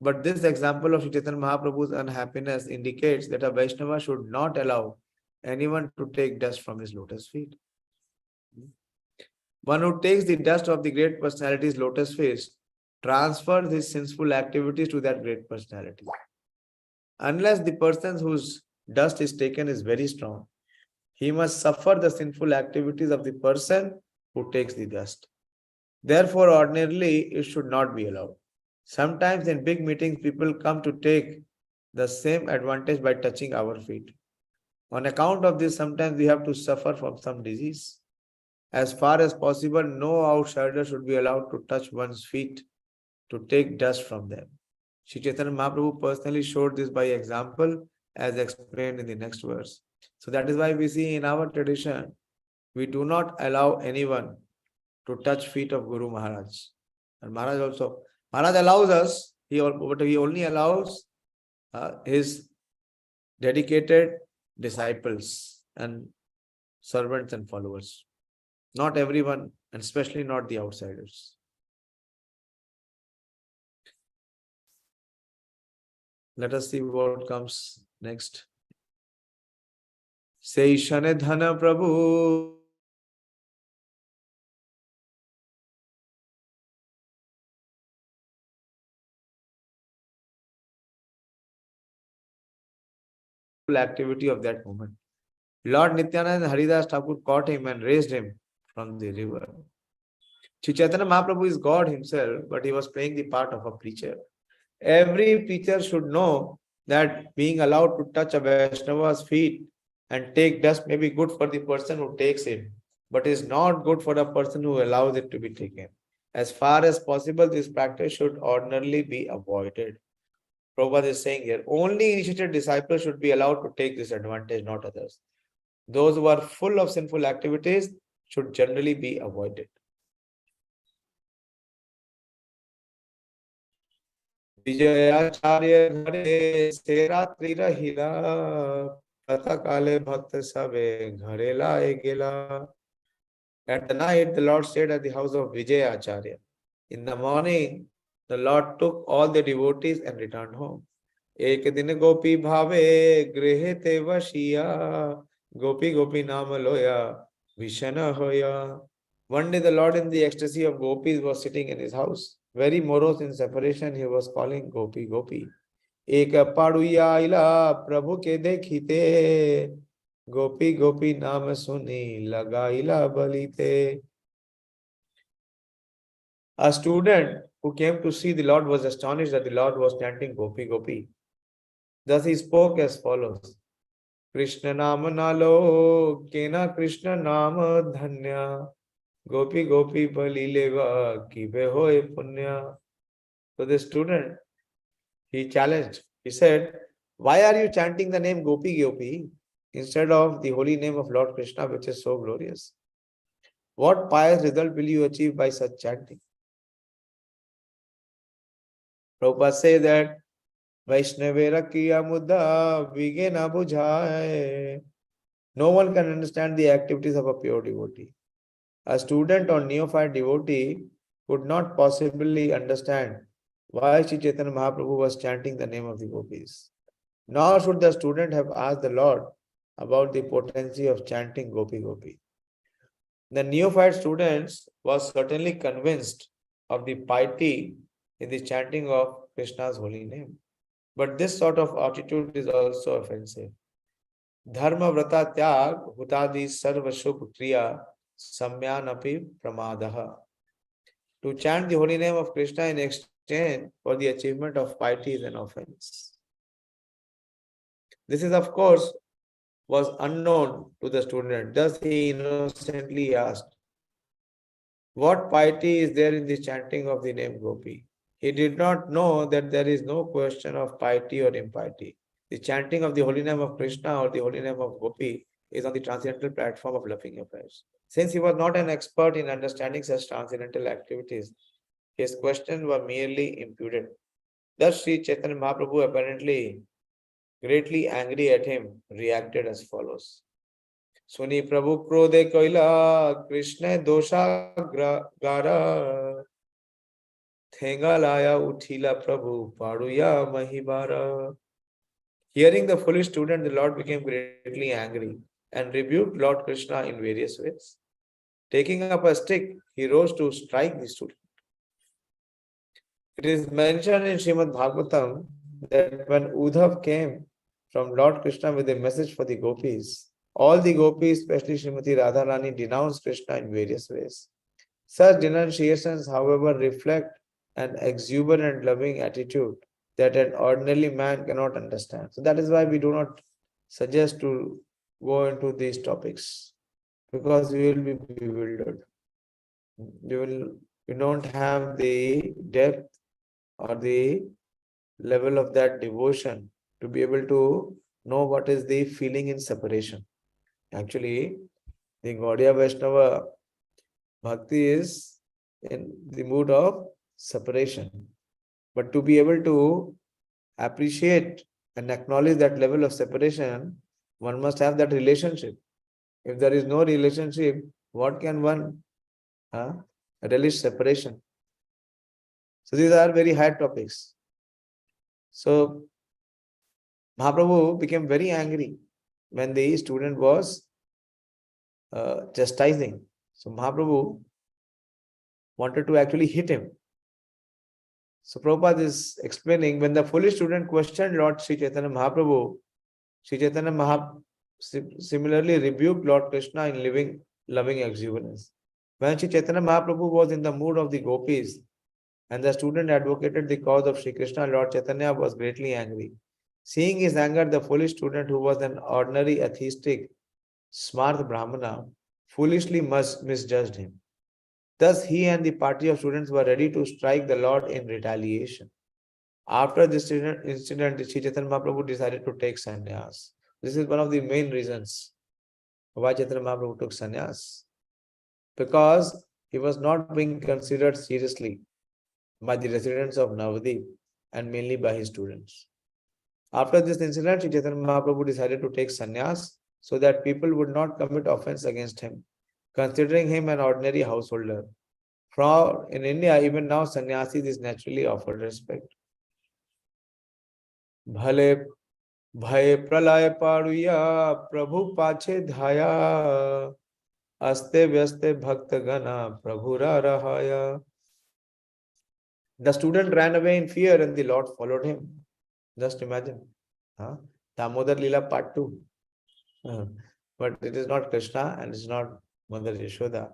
But this example of Śrī Caitanya Mahaprabhu's unhappiness indicates that a Vaishnava should not allow anyone to take dust from his lotus feet. One who takes the dust of the great personality's lotus feet transfers his sinful activities to that great personality. Unless the person whose dust is taken is very strong, he must suffer the sinful activities of the person who takes the dust. Therefore, ordinarily, it should not be allowed. Sometimes in big meetings, people come to take the same advantage by touching our feet. On account of this, sometimes we have to suffer from some disease. As far as possible, no outsider should be allowed to touch one's feet to take dust from them. Śrī Caitanya Mahaprabhu personally showed this by example, as explained in the next verse. So that is why we see in our tradition, we do not allow anyone to touch feet of Guru Maharaj. And Maharaj allows us, but he only allows his dedicated disciples and servants and followers. Not everyone, and especially not the outsiders. Let us see what comes next. Say Shane Dhana Prabhu. Activity of that moment. Lord Nityananda and Haridas Thakur caught him and raised him from the river. Śrī Caitanya Mahaprabhu is God himself, but he was playing the part of a preacher. Every preacher should know that being allowed to touch a Vaishnava's feet and take dust may be good for the person who takes it, but is not good for a person who allows it to be taken. As far as possible, this practice should ordinarily be avoided. Prabhupada is saying here, only initiated disciples should be allowed to take this advantage, not others. Those who are full of sinful activities should generally be avoided. Vijayacharya ghare se ratri rahila, pratakale bhakta sabe ghare lae gela. At the night, the Lord stayed at the house of Vijayacharya. In the morning, the Lord took all the devotees and returned home. Ek din gopi bhave grihe te vashiya, gopi gopi nama loya, vishana hoya. One day the Lord in the ecstasy of gopis was sitting in his house. Very morose in separation, he was calling Gopi Gopi. Ek paduya ila Prabhu ke dekhite, gopi gopi nama suni lagaila balite. A student who came to see the Lord was astonished that the Lord was chanting Gopi Gopi. Thus he spoke as follows. Krishna nama nalo kena Krishna nama dhanya, gopi gopi bali leva kibe hoye punya. So the student, he challenged. He said, why are you chanting the name Gopi Gopi instead of the holy name of Lord Krishna, which is so glorious? What pious result will you achieve by such chanting? Prabhupada says that Vaishnavera kiya mudda vigena bujhaye. No one can understand the activities of a pure devotee. A student or neophyte devotee could not possibly understand why Śrī Caitanya Mahaprabhu was chanting the name of the gopis. Nor should the student have asked the Lord about the potency of chanting Gopi Gopi. The neophyte students was certainly convinced of the piety in the chanting of Krishna's holy name. But this sort of attitude is also offensive. Dharma vrata tyag hutadi sarva shubh kriya samyanapi pramadaha. To chant the holy name of Krishna in exchange for the achievement of piety is an offense. This is, of course, was unknown to the student. Thus he innocently asked, "What piety is there in the chanting of the name Gopi?" He did not know that there is no question of piety or impiety. The chanting of the holy name of Krishna or the holy name of Gopi is on the transcendental platform of loving affairs. Since he was not an expert in understanding such transcendental activities, his questions were merely imputed. Thus, Śrī Caitanya-Mahaprabhu, apparently greatly angry at him, reacted as follows. Suni Prabhu Krode Koila Krishna Dosha Gara Thengalaya Uthila Prabhu Paduya Mahibara. Hearing the foolish student, the Lord became greatly angry and rebuked Lord Krishna in various ways. Taking up a stick, he rose to strike the student. It is mentioned in Srimad Bhagavatam that when Uddhav came from Lord Krishna with a message for the gopis, all the gopis, especially Srimati Radharani, denounced Krishna in various ways. Such denunciations, however, reflect an exuberant loving attitude that an ordinary man cannot understand. So that is why we do not suggest to go into these topics, because we will be bewildered. We don't have the depth or the level of that devotion to be able to know what is the feeling in separation. Actually, the Gaudiya Vaishnava Bhakti is in the mood of separation. But to be able to appreciate and acknowledge that level of separation, one must have that relationship. If there is no relationship, what can one relish separation? So these are very high topics. So Mahaprabhu became very angry when the student was chastising. So Mahaprabhu wanted to actually hit him. So Prabhupada is explaining, when the foolish student questioned Lord Śrī Caitanya Mahaprabhu, Śrī Caitanya Mahaprabhu similarly rebuked Lord Krishna in loving exuberance. When Śrī Caitanya Mahaprabhu was in the mood of the gopis and the student advocated the cause of Śrī Krishna, Lord Chaitanya was greatly angry. Seeing his anger, the foolish student, who was an ordinary atheistic Smarth Brahmana, foolishly misjudged him. Thus, he and the party of students were ready to strike the Lord in retaliation. After this incident, Śrī Caitanya Mahaprabhu decided to take sannyas. This is one of the main reasons why Chaitanya Mahaprabhu took sannyas. Because he was not being considered seriously by the residents of Navadip and mainly by his students. After this incident, Śrī Caitanya Mahaprabhu decided to take sannyas so that people would not commit offense against him, considering him an ordinary householder. In India, even now, sannyasis is naturally offered respect. Bhale bhaye pralaya paruya prabhu pache dhaya aste vyaste bhakta gana prabhura rahaya. The student ran away in fear and the Lord followed him. Just imagine. Damodar Leela part 2. But it is not Krishna and it is not Mother Yashoda.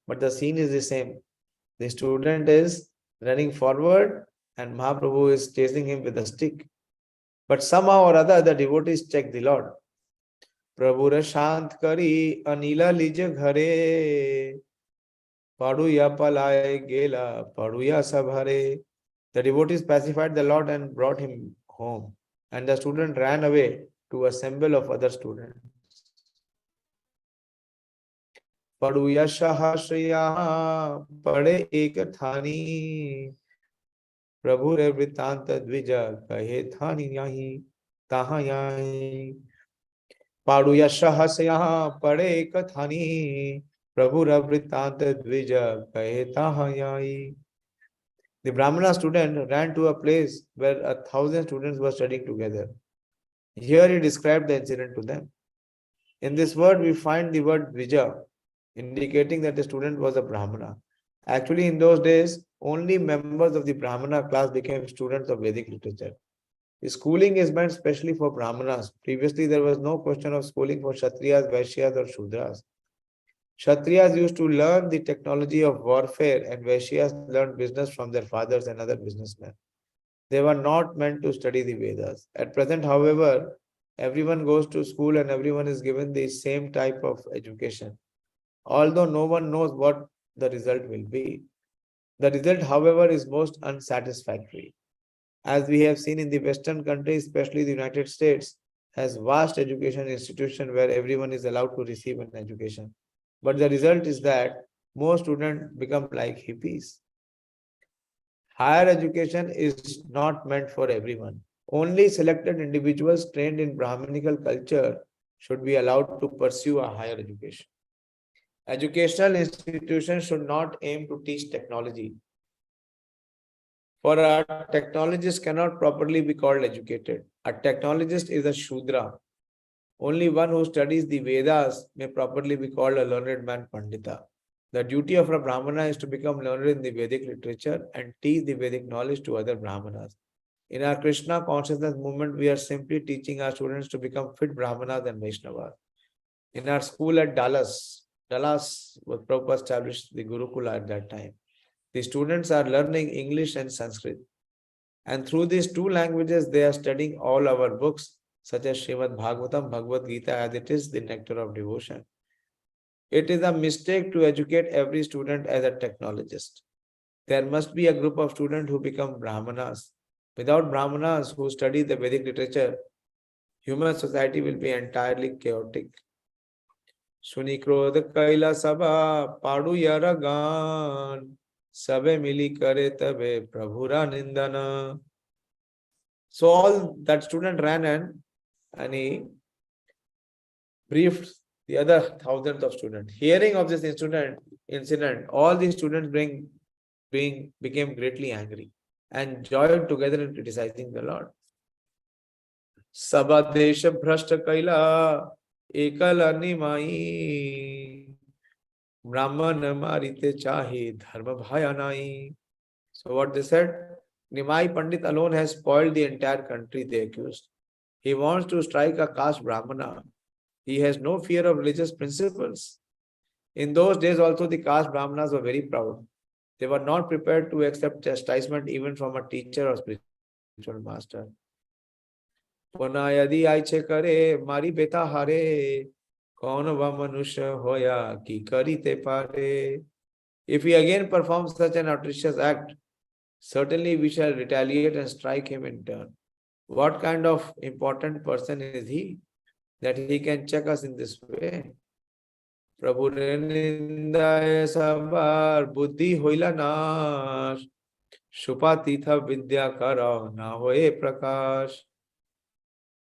But the scene is the same. The student is running forward and Mahaprabhu is chasing him with a stick. But somehow or other, the devotees check the Lord. Prabhu shant kari anila lij ghare paduya palaye gela paduya sabhare. The devotees pacified the Lord and brought him home. And the student ran away to assemble of other students. Paduya shahashraya pade ekathani Prabhu re vritanta dvija kahe thani yahi taha yahi. Paduya shahasraya pade ekathani Prabhu re vritanta dvija kahe taha yahi. The Brahmana student ran to a place where 1,000 students were studying together. Here he described the incident to them. In this word, we find the word Dvija, indicating that the student was a Brahmana. Actually, in those days, only members of the Brahmana class became students of Vedic literature. The schooling is meant specially for Brahmanas. Previously, there was no question of schooling for Kshatriyas, Vaishyas or Shudras. Kshatriyas used to learn the technology of warfare and Vaishyas learned business from their fathers and other businessmen. They were not meant to study the Vedas. At present, however, everyone goes to school and everyone is given the same type of education, although no one knows what the result will be. The result, however, is most unsatisfactory. As we have seen in the Western countries, especially the United States, has vast education institution where everyone is allowed to receive an education. But the result is that most students become like hippies. Higher education is not meant for everyone. Only selected individuals trained in Brahminical culture should be allowed to pursue a higher education. Educational institutions should not aim to teach technology. For a technologist cannot properly be called educated. A technologist is a Shudra. Only one who studies the Vedas may properly be called a learned man Pandita. The duty of a Brahmana is to become learned in the Vedic literature and teach the Vedic knowledge to other Brahmanas. In our Krishna consciousness movement, we are simply teaching our students to become fit Brahmanas and Vaishnavas. In our school at Dallas was Prabhupada established the Gurukula at that time. The students are learning English and Sanskrit. And through these two languages, they are studying all our books, such as Srimad Bhagavatam, Bhagavad Gita, as it is the nectar of devotion. It is a mistake to educate every student as a technologist. There must be a group of students who become Brahmanas. Without Brahmanas who study the Vedic literature, human society will be entirely chaotic. Suni krodh kaila sabha padu yaragan sabe mili kare tabe prabhura nindana. So all that student ran and he briefed the other thousands of students. Hearing of this incident, all the students became greatly angry and joined together in criticizing the Lord. Sabha desha bhrashta kaila ekal animai brahman marite chahe dharma bhayanai. So what they said, Nimai Pandit alone has spoiled the entire country, they accused. He wants to strike a caste Brahmana. He has no fear of religious principles. In those days also the caste Brahmanas were very proud. They were not prepared to accept chastisement even from a teacher or spiritual master. Punayadi aiche kare mari beta hare kaun va manusha hoya ki karite pare. If he again performs such an outrageous act, certainly we shall retaliate and strike him in turn. What kind of important person is he that he can check us in this way? Prabhu nindaya sabar buddhi hoila nash shupatitha vidya kara na hoye prakash.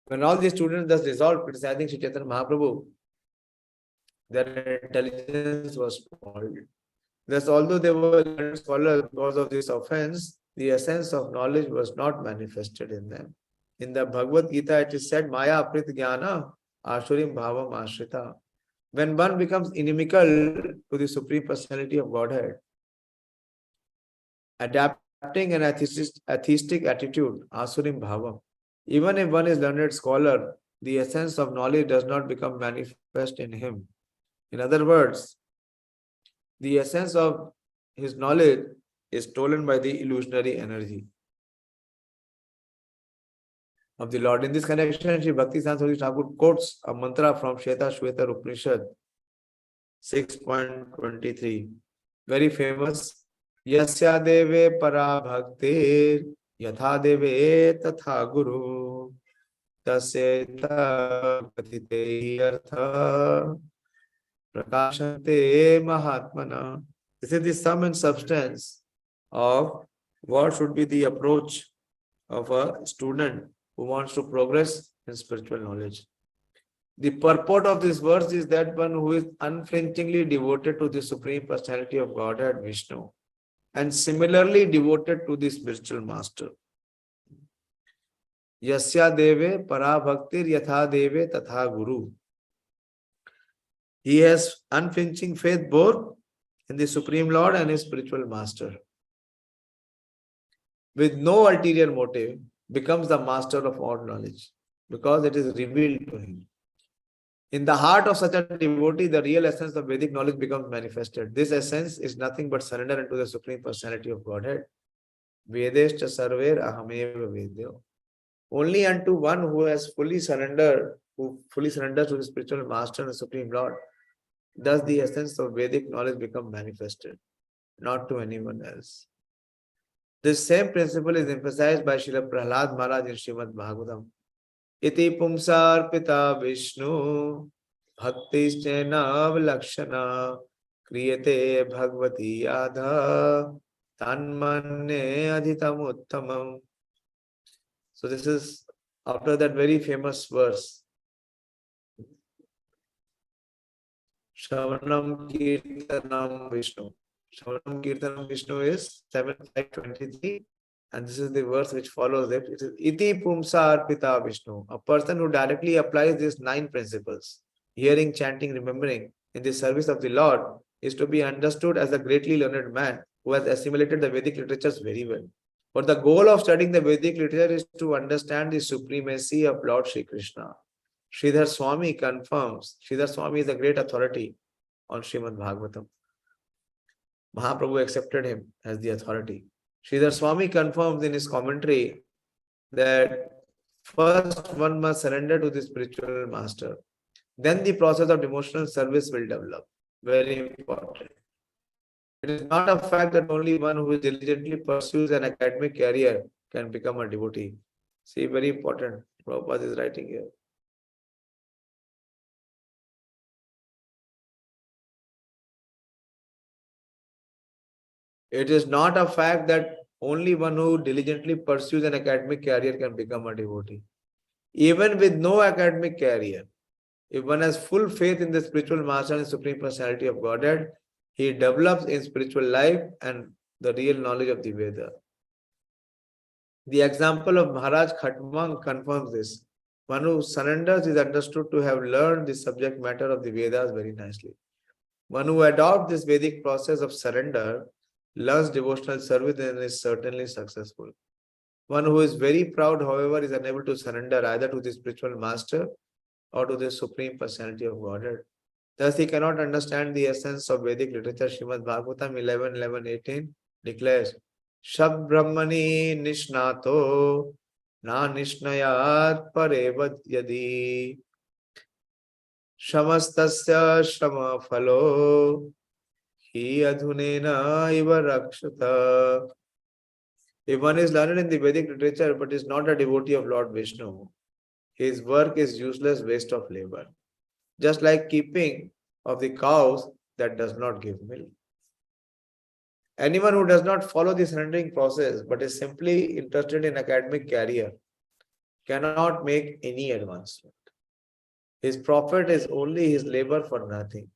When all the students thus resolved criticizing Śrī Caitanya-Mahaprabhu, their intelligence was spoiled. Thus, although they were learned scholars, because of this offense, the essence of knowledge was not manifested in them. In the Bhagavad Gita, it is said, Maya aprit jnana ashurim bhavam ashrita. When one becomes inimical to the Supreme Personality of Godhead, adapting an atheistic attitude, asurim bhavam, even if one is learned scholar, the essence of knowledge does not become manifest in him. In other words, the essence of his knowledge is stolen by the illusionary energy of the Lord. In this connection, Sri Bhakti Saraswati Thakur quotes a mantra from Shweta Upanishad 6.23, very famous. Yasya deve para bhaktir yatha deve tatha guru tasyeta patite artha prakashante mahatmana. This is the sum and substance of what should be the approach of a student who wants to progress in spiritual knowledge. The purport of this verse is that one who is unflinchingly devoted to the Supreme Personality of Godhead, Vishnu, and similarly devoted to the spiritual master. Yasya deve para bhaktir yatha deve tatha guru. He has unflinching faith both in the Supreme Lord and his spiritual master. With no ulterior motive, becomes the master of all knowledge because it is revealed to him. In the heart of such a devotee, the real essence of Vedic knowledge becomes manifested. This essence is nothing but surrender into the Supreme Personality of Godhead. Vedescha sarver ahameva vedyo. Only unto one who has fully surrendered, who fully surrenders to the spiritual master and the Supreme Lord, does the essence of Vedic knowledge become manifested, not to anyone else. This same principle is emphasized by Srila Prahlad Maharaj in Srimad Bhagavatam. Iti pumsarpita Vishnu bhaktischena lakshana kriyate bhagavati yadha tanmanne adhitam uttamam. So this is after that very famous verse. Shravanam Kirtanam Vishnu. Shravanam Kirtanam Vishnu is 7:23, and this is the verse which follows it. It is Iti Pumsa Arpita Vishnu. A person who directly applies these 9 principles, hearing, chanting, remembering, in the service of the Lord, is to be understood as a greatly learned man who has assimilated the Vedic literatures very well. But the goal of studying the Vedic literature is to understand the supremacy of Lord Shri Krishna. Sridhar Swami confirms, Sridhar Swami is a great authority on Srimad Bhagavatam. Mahāprabhu accepted him as the authority. Sridhar Swami confirms in his commentary that first one must surrender to the spiritual master. Then the process of devotional service will develop. Very important. It is not a fact that only one who diligently pursues an academic career can become a devotee. See, very important. Prabhupada is writing here. It is not a fact that only one who diligently pursues an academic career can become a devotee. Even with no academic career, if one has full faith in the spiritual master and Supreme Personality of Godhead, he develops in spiritual life and the real knowledge of the Veda. The example of Maharaj Khatwang confirms this. One who surrenders is understood to have learned the subject matter of the Vedas very nicely. One who adopts this Vedic process of surrender learns devotional service and is certainly successful. One who is very proud, however, is unable to surrender either to the spiritual master or to the Supreme Personality of Godhead. Thus, he cannot understand the essence of Vedic literature. Srimad Bhagavatam 11:11-18 declares, Shab Brahmani Nishnato Na Nishnayat Parevad Yadi Shamastasya Shama Phalo Hi Adhunena Iva Rakshata. If one is learned in the Vedic literature but is not a devotee of Lord Vishnu, his work is useless waste of labor. Just like keeping of the cows that does not give milk. Anyone who does not follow the surrendering process but is simply interested in academic career cannot make any advancement. His profit is only his labor for nothing.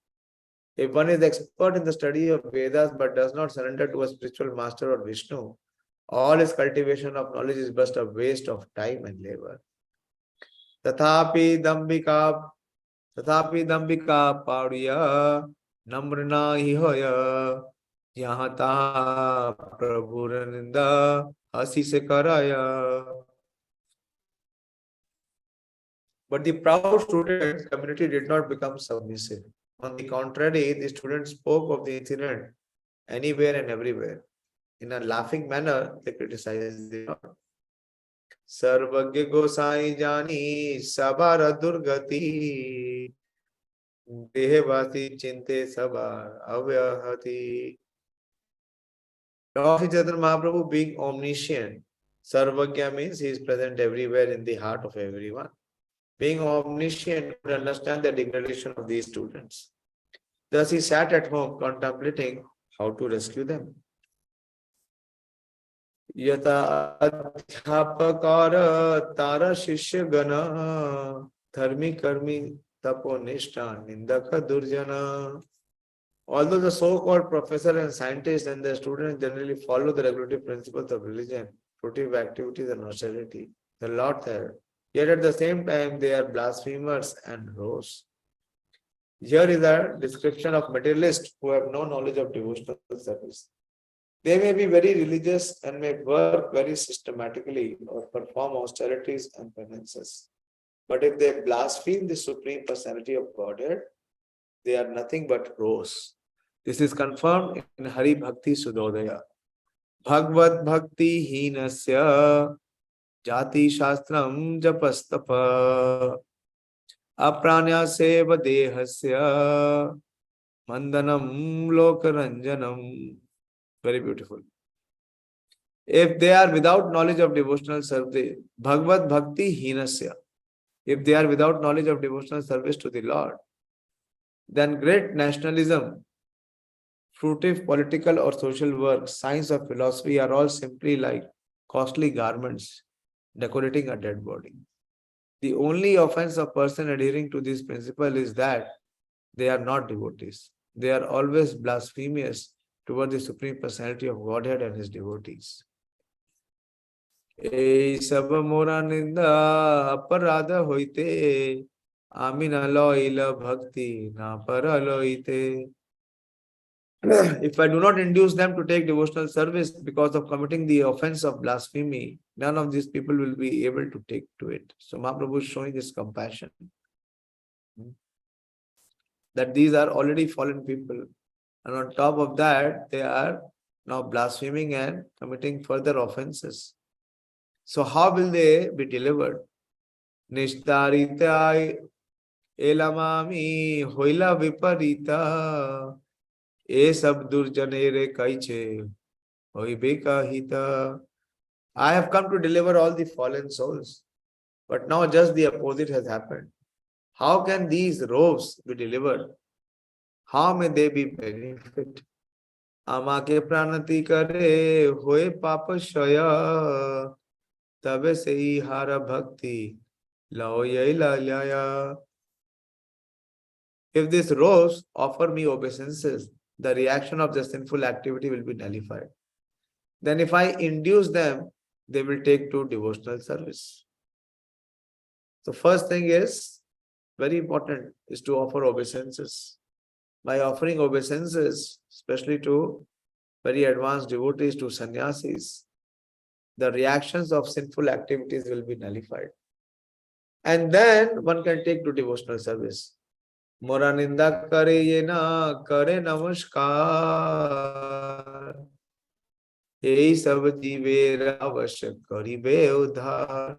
If one is expert in the study of Vedas but does not surrender to a spiritual master or Vishnu, all his cultivation of knowledge is just a waste of time and labor. Tathapi Dambika Paudya Namrna Hihoya Yahata Prabhurananda Hasi se Karaya. But the proud student community did not become submissive. On the contrary, the students spoke of the incident anywhere and everywhere. In a laughing manner, they criticized the Lord. Sarvagya Gosai Jani Sabara Durgati Dehevasi Chinte Sabar Avyahati. Lord Śrī Caitanya Mahāprabhu being omniscient, Sarvagya means he is present everywhere in the heart of everyone. Being omniscient could understand the degradation of these students. Thus he sat at home contemplating how to rescue them. Yata adhyapakara tara shishya gana dharmi karmi taponishta nindaka durjana. Although the so-called professor and scientists and their students generally follow the regulative principles of religion, fruitive activities and austerity, the Lord there, yet at the same time they are blasphemers and rose. Here is a description of materialists who have no knowledge of devotional service. They may be very religious and may work very systematically or perform austerities and penances. But if they blaspheme the Supreme Personality of Godhead, they are nothing but rose. This is confirmed in Hari Bhakti Sudodaya. Bhagavad Bhakti Hinasya jati shastram japastapa apranya seva dehasya mandanam lokaranjanam. Very beautiful. If they are without knowledge of devotional service, Bhagavad Bhakti Hinasya, if they are without knowledge of devotional service to the Lord, then great nationalism, fruitive political or social work, science or philosophy are all simply like costly garments decorating a dead body. The only offense of person adhering to this principle is that they are not devotees. They are always blasphemous toward the Supreme Personality of Godhead and His devotees. Ei sab mora ninda aparadha hoite amina loila bhakti na paraloite. If I do not induce them to take devotional service because of committing the offense of blasphemy, none of these people will be able to take to it. So Mahāprabhu is showing this compassion. That these are already fallen people. And on top of that, they are now blaspheming and committing further offenses. So how will they be delivered? Nishtaritai elamami hoila viparita e sab durjanere kaiche hoibeka hita. I have come to deliver all the fallen souls. But now just the opposite has happened. How can these robes be delivered? How may they be benefit? Amake pranati kare hoye papashaya tabe sei hara bhakti laoyai lalyaya. If these robes offer me obeisances, the reaction of the sinful activity will be nullified. Then if I induce them, they will take to devotional service. So first thing is, very important, is to offer obeisances. By offering obeisances, especially to very advanced devotees, to sannyasis, the reactions of sinful activities will be nullified. And then one can take to devotional service. Mora ninda kare yena kare namaskar. Ei sab jive avashya karibe udhar.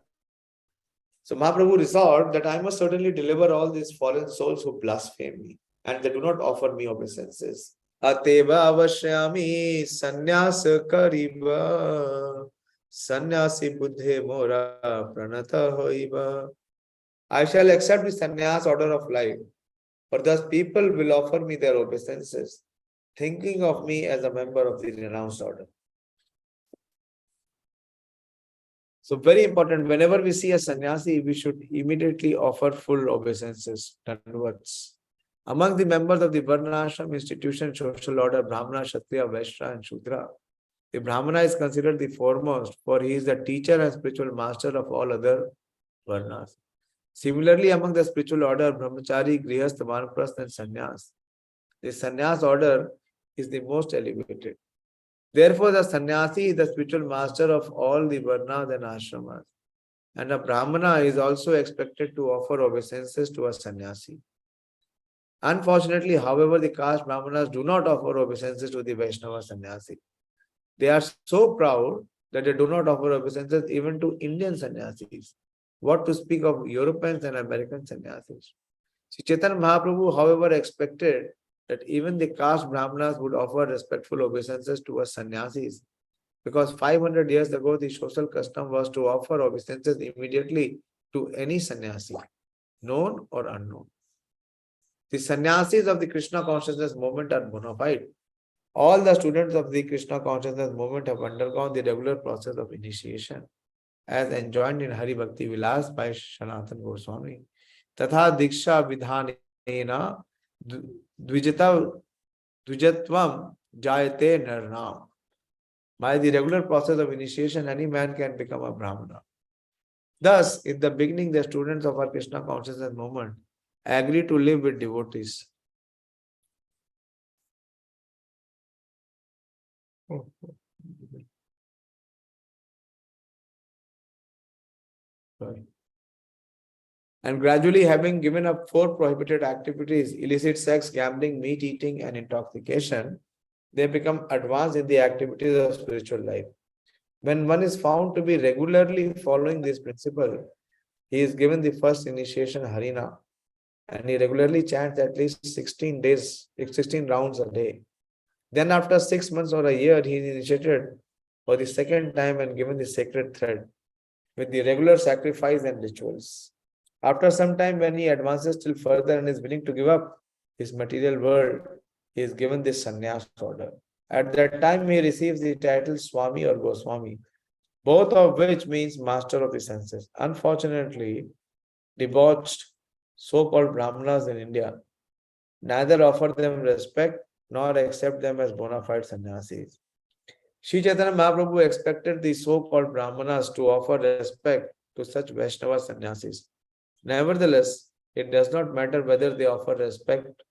So Mahāprabhu resolved that I must certainly deliver all these fallen souls who blaspheme me and they do not offer me obeisances. Ateva avashyami sannyas kariba sannyasi buddhe mora pranata hoiba. I shall accept the sannyas order of life, for thus people will offer me their obeisances, thinking of me as a member of the renounced order. So very important, whenever we see a sannyasi, we should immediately offer full obeisances, danvats. Among the members of the Varnashram institution, social order, Brahmana, Kshatriya, Vaishya and Shudra, the Brahmana is considered the foremost, for he is the teacher and spiritual master of all other Varnas. Similarly, among the spiritual order, Brahmachari, Grihastha, Vanaprastha and Sannyas, the Sannyas order is the most elevated. Therefore, the sannyasi is the spiritual master of all the varnas and ashramas. And a brahmana is also expected to offer obeisances to a sannyasi. Unfortunately, however, the caste brahmanas do not offer obeisances to the Vaishnava sannyasi. They are so proud that they do not offer obeisances even to Indian sannyasis. What to speak of Europeans and American sannyasis? Śrī Caitanya Mahāprabhu, however, expected that even the caste brahmanas would offer respectful obeisances to us sannyasis, because 500 years ago the social custom was to offer obeisances immediately to any sannyasi, known or unknown. The sannyasis of the Krishna consciousness movement are bona fide. All the students of the Krishna consciousness movement have undergone the regular process of initiation, as enjoined in Hari Bhakti Vilas by Sanatana Goswami. Tatha diksha vidhanena Dvijatvam jayate narnam. By the regular process of initiation, any man can become a Brahmana. Thus, in the beginning, the students of our Krishna consciousness movement agree to live with devotees. Sorry. And gradually, having given up 4 prohibited activities, illicit sex, gambling, meat eating, and intoxication, they become advanced in the activities of spiritual life. When one is found to be regularly following this principle, he is given the first initiation Harina, and he regularly chants at least 16 days, 16 rounds a day. Then after 6 months or a year, he is initiated for the second time and given the sacred thread with the regular sacrifice and rituals. After some time, when he advances still further and is willing to give up his material world, he is given this sannyas order. At that time, he receives the title Swami or Goswami, both of which means master of the senses. Unfortunately, debauched so-called Brahmanas in India neither offer them respect nor accept them as bona fide sannyasis. Śrī Caitanya-Mahaprabhu expected the so-called Brahmanas to offer respect to such Vaishnava sannyasis. Nevertheless, it does not matter whether they offer respect,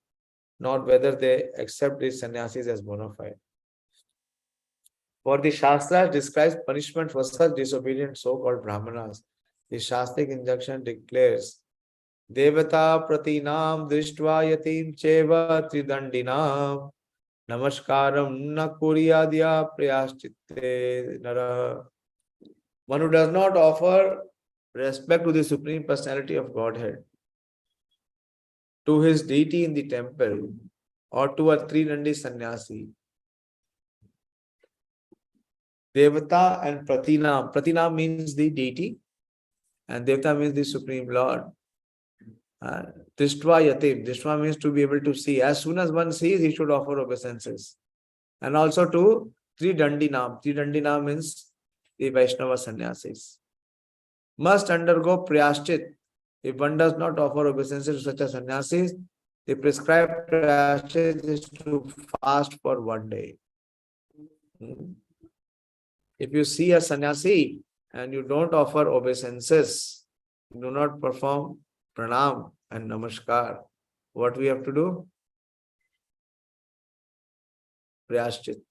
nor whether they accept these sannyasis as bona fide. For the Shastras describes punishment for such disobedient so-called Brahmanas. The Shastric injunction declares, Devata pratinam drishtva yatim cheva tridandinam namaskaram na kuryadya prayaschitte nara. One who does not offer respect to the Supreme Personality of Godhead, to his deity in the temple, or to a tridandi sannyasi, Devata and Pratinam. Pratinam means the deity, and Devata means the Supreme Lord. Drishtva yatim. Drishtva means to be able to see. As soon as one sees, he should offer obeisances. And also to Tridandinam. Tridandinam means the Vaishnava sannyasis. Must undergo prayaschit. If one does not offer obeisances to such a sannyasis, the prescribed prayaschit is to fast for 1 day. If you see a sannyasi and you don't offer obeisances, you do not perform pranam and namaskar, what we have to do? Prayaschit,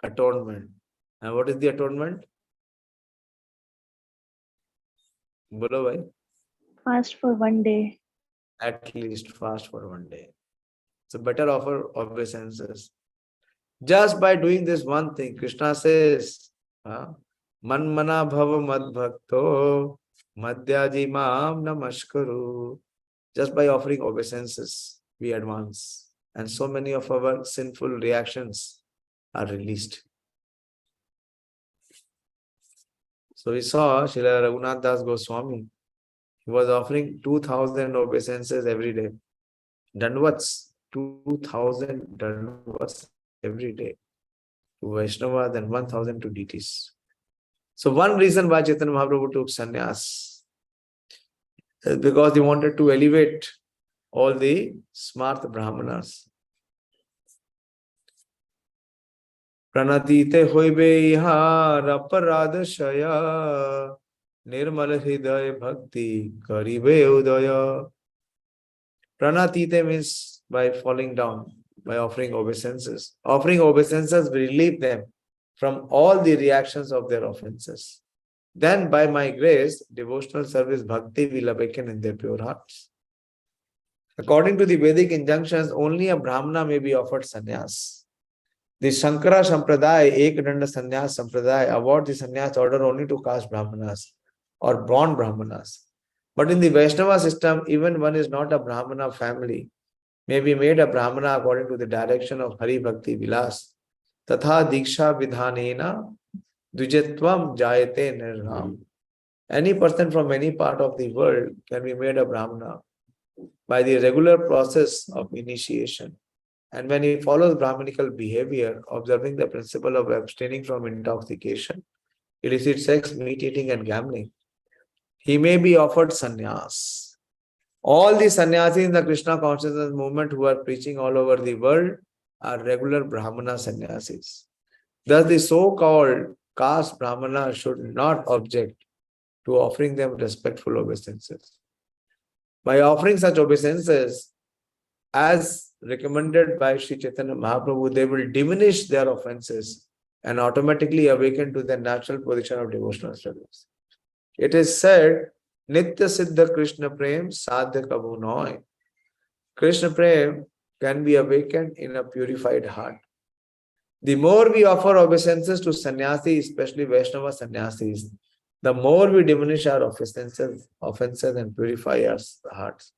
atonement. And what is the atonement? Bolo bhai? Fast for 1 day. At least fast for 1 day. So better offer obeisances. Just by doing this one thing, Krishna says, Man mana bhava mad bhakto madhyaji mam namaskaru. Just by offering obeisances, we advance. And so many of our sinful reactions are released. So we saw Srila Raghunath Das Goswami. He was offering 2,000 obeisances every day. Dandavats, 2,000 dandavats every day to Vaishnavas and 1,000 to deities. So one reason why Chaitanya Mahaprabhu took sannyas is because he wanted to elevate all the smart Brahmanas. Pranatite hoibe ihar aparadha shaya nirmal hridaya bhakti karibe udaya. Pranatite means by falling down, by offering obeisances. Offering obeisances will relieve them from all the reactions of their offenses. Then by my grace, devotional service bhakti will awaken in their pure hearts. According to the Vedic injunctions, only a Brahmana may be offered sannyas. The Shankara Sampradaya, Ekadanda Sannyas Sampradaya, award the sannyas order only to caste Brahmanas or born Brahmanas. But in the Vaishnava system, even one is not a Brahmana family, may be made a Brahmana according to the direction of Hari Bhakti Vilas. Tatha Diksha Vidhanena Dvijatvam Jayate Nirham. Any person from any part of the world can be made a Brahmana by the regular process of initiation. And when he follows Brahmanical behavior, observing the principle of abstaining from intoxication, illicit sex, meat eating and gambling, he may be offered sannyas. All the sannyasis in the Krishna consciousness movement who are preaching all over the world are regular Brahmana sannyasis. Thus the so-called caste Brahmana should not object to offering them respectful obeisances. By offering such obeisances, as recommended by Śrī Caitanya Mahaprabhu, they will diminish their offenses and automatically awaken to their natural position of devotional service. It is said, Nitya Siddha Krishna Prem Sadhya Kabhu Noy. Krishna Prem can be awakened in a purified heart. The more we offer obeisances to sannyasis, especially Vaishnava sannyasis, the more we diminish our offenses and purify our hearts.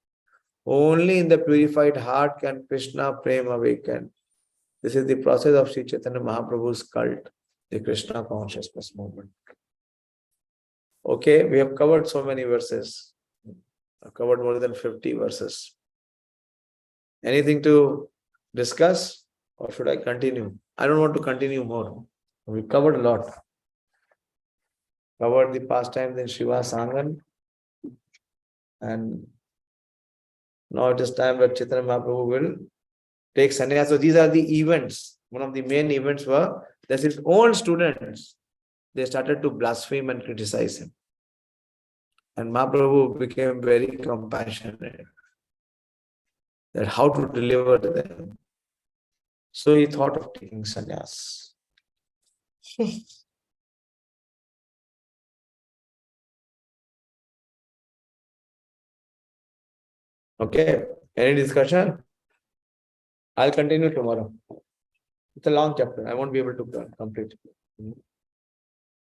Only in the purified heart can Krishna Prema awaken. This is the process of Śrī Caitanya-Mahaprabhu's cult, the Krishna consciousness movement. Okay, we have covered so many verses. I've covered more than 50 verses. Anything to discuss, or should I continue? I don't want to continue more. We covered a lot. Covered the pastimes in Shiva Sangan, and now it is time that Chaitanya Mahaprabhu will take sannyas. So these are the events. One of the main events were that his own students, they started to blaspheme and criticize him. And Mahaprabhu became very compassionate that how to deliver them. So he thought of taking sannyas. Okay, any discussion? I'll continue tomorrow. It's a long chapter. I won't be able to complete it.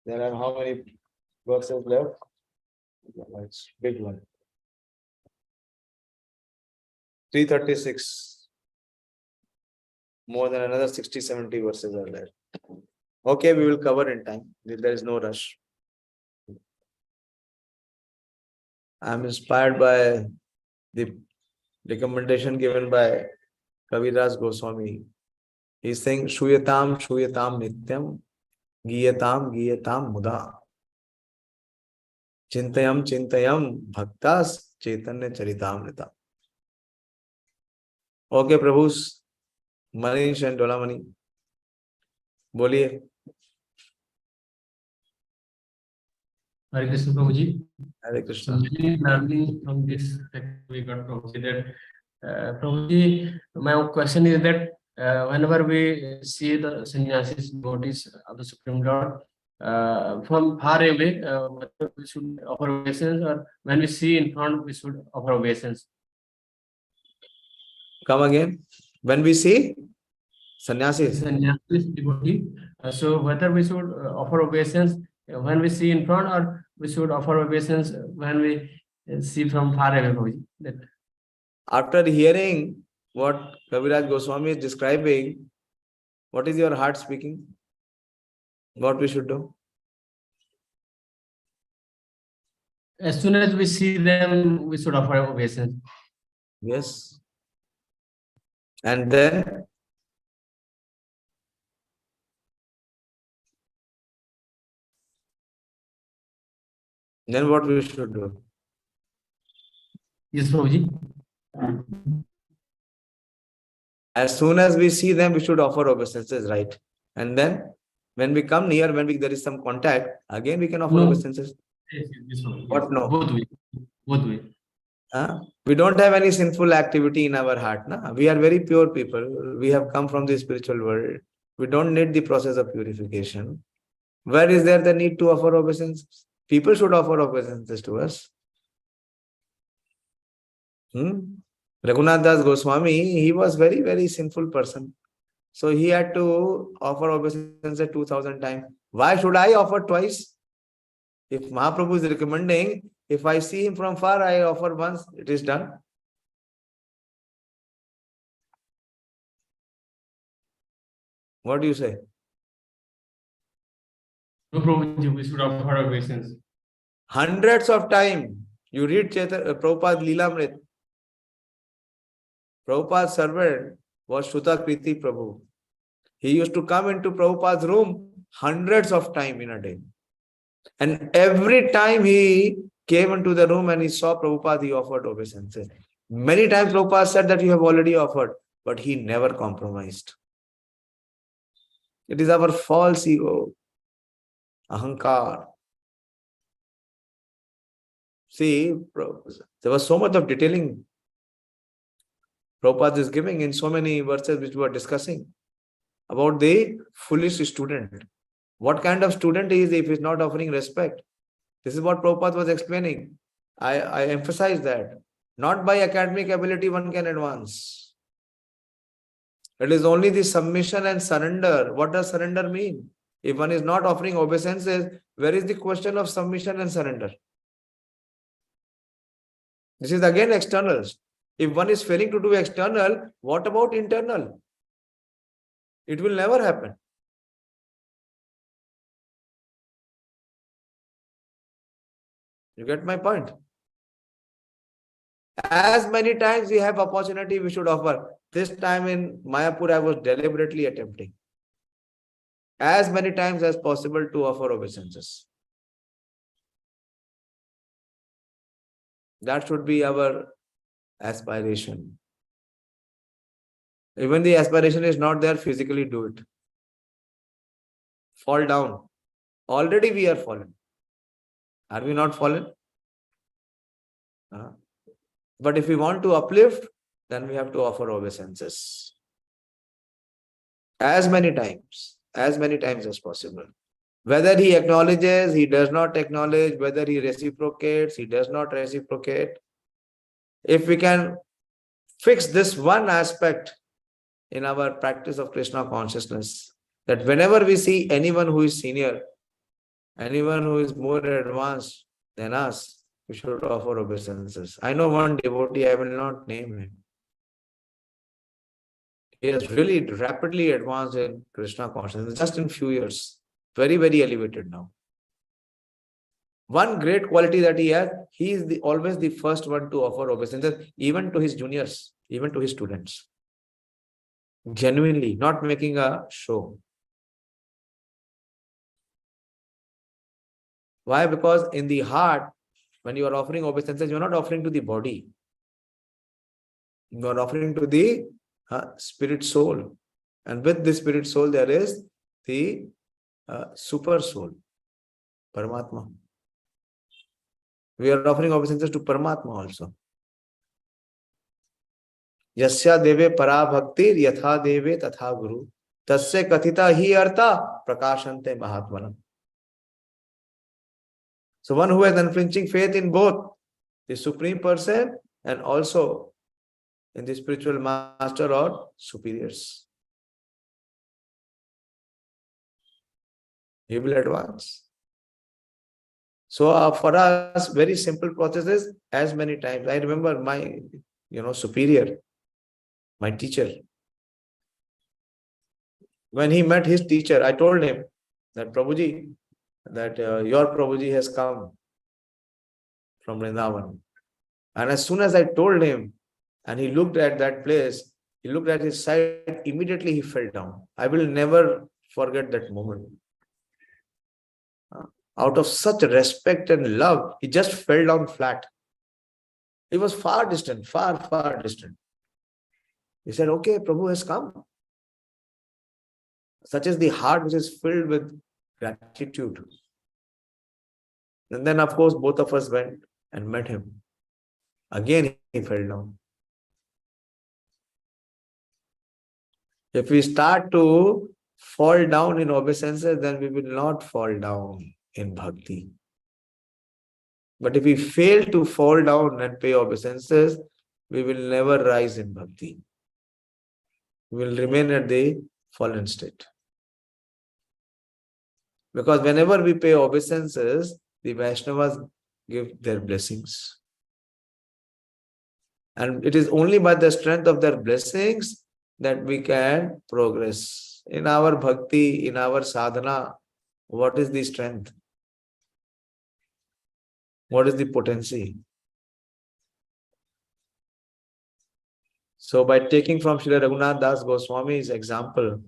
There are how many verses left? It's big one. 336. More than another 60-70 verses are there. Okay, we will cover in time. There is no rush. I am inspired by the recommendation given by Kaviraj Goswami. He is saying, Shuyatam, Shuyatam Nityam, Giyatam, Giyatam Muda. Chintayam, Chintayam Bhaktas, Caitanya-Caritāmṛta. Okay, Prabhus, Manish and Dolamani. Boliye. Hare Krishna, Prabhuji. Hare Krishna. Really learning from this text we got Prabhuji that Prabhuji, my question is that whenever we see the sannyasis devotees of the Supreme Lord from far away, we should offer obeisance, or when we see in front, we should offer obeisance. Come again. When we see sannyasis. Sannyasis devotee, so whether we should offer obeisance when we see in front, or we should offer obeisance when we see from far away, Prabhuji. That After hearing what Kaviraj Goswami is describing, what is your heart speaking? What we should do? as soon as we see them, we should offer obeisance. Yes. And then what we should do? Yes, Prabhuji. As soon as we see them, we should offer obeisances, right? And then when we come near, there is some contact, again we can offer No. obeisances. Yes, yes, Prabhuji. What no? Both way. Both way. We don't have any sinful activity in our heart. Na? We are very pure people. We have come from the spiritual world. We don't need the process of purification. Where is there the need to offer obeisances? People should offer obeisances to us. Raghunath Das Goswami, he was very, very sinful person. So he had to offer obeisances 2000 times. Why should I offer twice? If Mahaprabhu is recommending, if I see him from far, I offer once, it is done. What do you say? No, Prabhuji, we should offer obeisance. Hundreds of times. You read Prabhupada's Leelamrit. Prabhupada's servant was Shruta Kriti Prabhu. He used to come into Prabhupada's room hundreds of times in a day. And every time he came into the room and he saw Prabhupada, he offered obeisances. Many times Prabhupada said that you have already offered, but he never compromised. It is our false ego, ahankar. See, there was so much of detailing Prabhupada is giving in so many verses which we were discussing about the foolish student. What kind of student he is if he is not offering respect? This is what Prabhupada was explaining. I emphasize that. Not by academic ability one can advance. It is only the submission and surrender. What does surrender mean? If one is not offering obeisances, where is the question of submission and surrender? This is again external. If one is failing to do external, what about internal? It will never happen. You get my point? As many times we have opportunity, we should offer. This time in Mayapur, I was deliberately attempting as many times as possible to offer obeisances. That should be our aspiration. Even the aspiration is not there, physically do it. Fall down. Already we are fallen. Are we not fallen? But if we want to uplift, then we have to offer obeisances. As many times as possible. Whether he acknowledges, he does not acknowledge, whether he reciprocates, he does not reciprocate. If we can fix this one aspect in our practice of Krishna consciousness, that whenever we see anyone who is senior, anyone who is more advanced than us, we should offer obeisances. I know one devotee, I will not name him. He has really rapidly advanced in Krishna consciousness, just in few years. Very, very elevated now. One great quality that he has, he is always the first one to offer obeisances, even to his juniors, even to his students. Genuinely, not making a show. Why? Because in the heart, when you are offering obeisances, you are not offering to the body. You are offering to the spirit soul. And with the spirit soul, there is the super soul, Paramatma. We are offering obeisances to Paramatma also. Yasya deve para bhaktir yatha deve tatha guru. Tasya kathita hi artha prakashante mahatmanam. So one who has unflinching faith in both the Supreme Person and also in the spiritual master or superiors, he will advance. So for us, very simple process is as many times. I remember my superior, my teacher. When he met his teacher, I told him that Prabhuji, that your Prabhuji has come from Vrindavan. And as soon as I told him, and he looked at that place, he looked at his side, immediately he fell down. I will never forget that moment. Out of such respect and love, he just fell down flat. He was far distant, far, far distant. He said, okay, Prabhu has come. Such is the heart which is filled with gratitude. And then, of course, both of us went and met him. Again, he fell down. If we start to fall down in obeisances, then we will not fall down in bhakti. But if we fail to fall down and pay obeisances, we will never rise in bhakti. We will remain at the fallen state. Because whenever we pay obeisances, the Vaishnavas give their blessings. And it is only by the strength of their blessings that we can progress. In our bhakti, in our sadhana, what is the strength? What is the potency? So by taking from Srila Raghunath Das Goswami's example,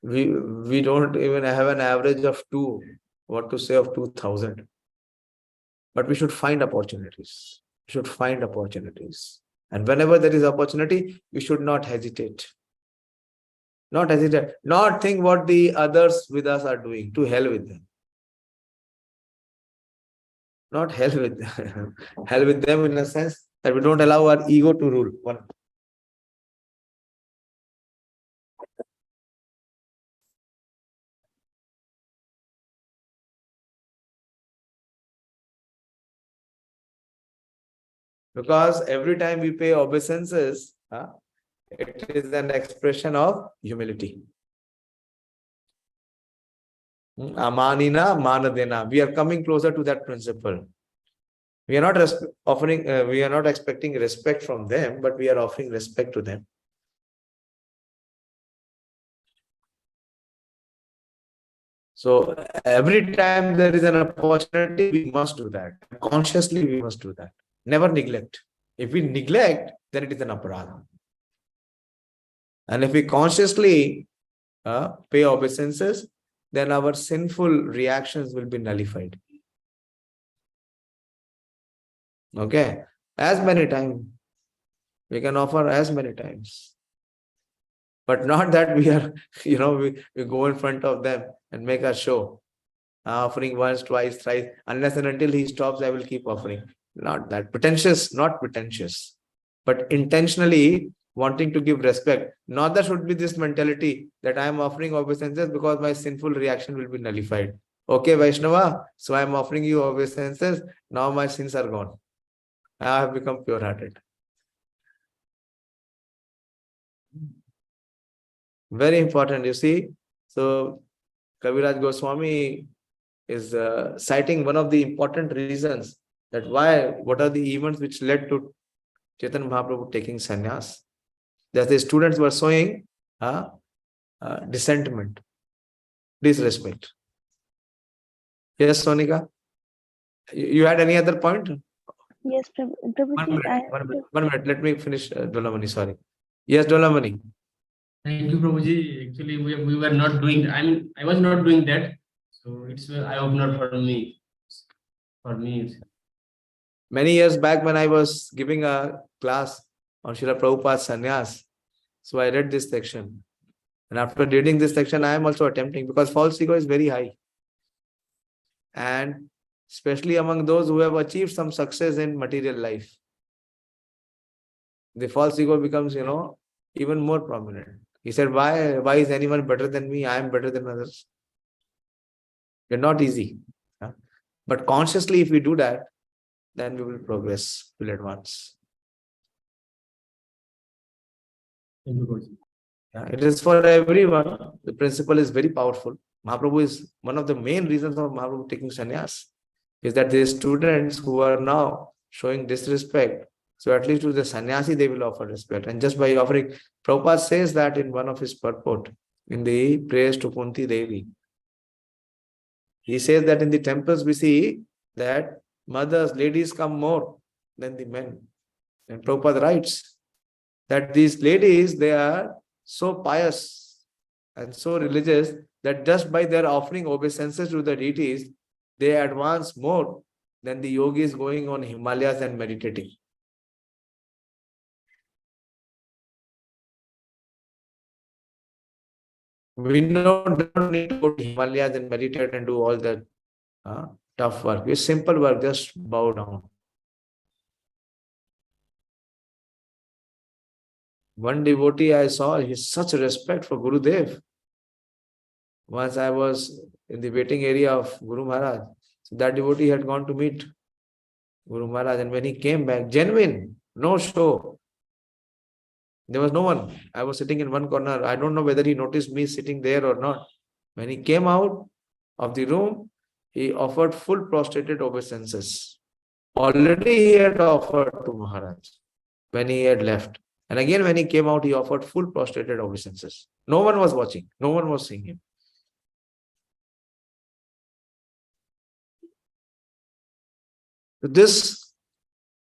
we don't even have an average of 2, what to say of 2,000. But we should find opportunities. We should find opportunities. And whenever there is opportunity, we should not hesitate. Not hesitate. Not think what the others with us are doing. To hell with them. Not hell with them. Hell with them in a sense that we don't allow our ego to rule. One. Because every time we pay obeisances, It is an expression of humility. Amanina manadena. We are coming closer to that principle. We are not we are not expecting respect from them, but we are offering respect to them. So every time there is an opportunity, we must do that. Consciously, we must do that. Never neglect. If we neglect, then it is an aparadha. And if we consciously pay obeisances, then our sinful reactions will be nullified. Okay? As many times. We can offer as many times. But not that we are, we go in front of them and make a show. Offering once, twice, thrice. Unless and until he stops, I will keep offering. Not that. Pretentious, not pretentious. But intentionally wanting to give respect. Not that should be this mentality that I am offering obeisances because my sinful reaction will be nullified. Okay, Vaishnava, so I am offering you obeisances. Now my sins are gone. I have become pure-hearted. Very important, you see. So, Kaviraj Goswami is citing one of the important reasons that what are the events which led to Chaitanya Mahaprabhu taking sannyas. That the students were showing dissentiment, disrespect. Yes, Sonika? You had any other point? Yes, Prabhuji, One minute. Let me finish, Dolamani, sorry. Yes, Dolamani. Thank you, Prabhuji. Actually, we were not doing. I was not doing that. So it's an eye-opener for me. For me. Many years back, when I was giving a class on Srila Prabhupada's sannyas, so I read this section. And after reading this section, I am also attempting, because false ego is very high. And especially among those who have achieved some success in material life, the false ego becomes, even more prominent. He said, why is anyone better than me? I am better than others. It's not easy. But consciously, if we do that, then we will progress, will advance. Thank you, Prabhuji. It is for everyone. The principle is very powerful. Mahaprabhu is one of the main reasons of Mahaprabhu taking sannyas, is that the students who are now showing disrespect, so at least to the sannyasi they will offer respect. And just by offering, Prabhupada says that in one of his purport, in the prayers to Kunti Devi. He says that in the temples we see that mothers, ladies come more than the men. And Prabhupada writes that these ladies, they are so pious and so religious that just by their offering obeisances to the deities, they advance more than the yogis going on Himalayas and meditating. We don't need to go to Himalayas and meditate and do all that tough work. It's simple work, just bow down. One devotee I saw, he has such respect for Gurudev. Once I was in the waiting area of Guru Maharaj. So that devotee had gone to meet Guru Maharaj, and when he came back, genuine, no show. There was no one. I was sitting in one corner. I don't know whether he noticed me sitting there or not. When he came out of the room, he offered full prostrated obeisances. Already he had offered to Maharaj when he had left. And again, when he came out, he offered full prostrated obeisances. No one was watching. No one was seeing him. This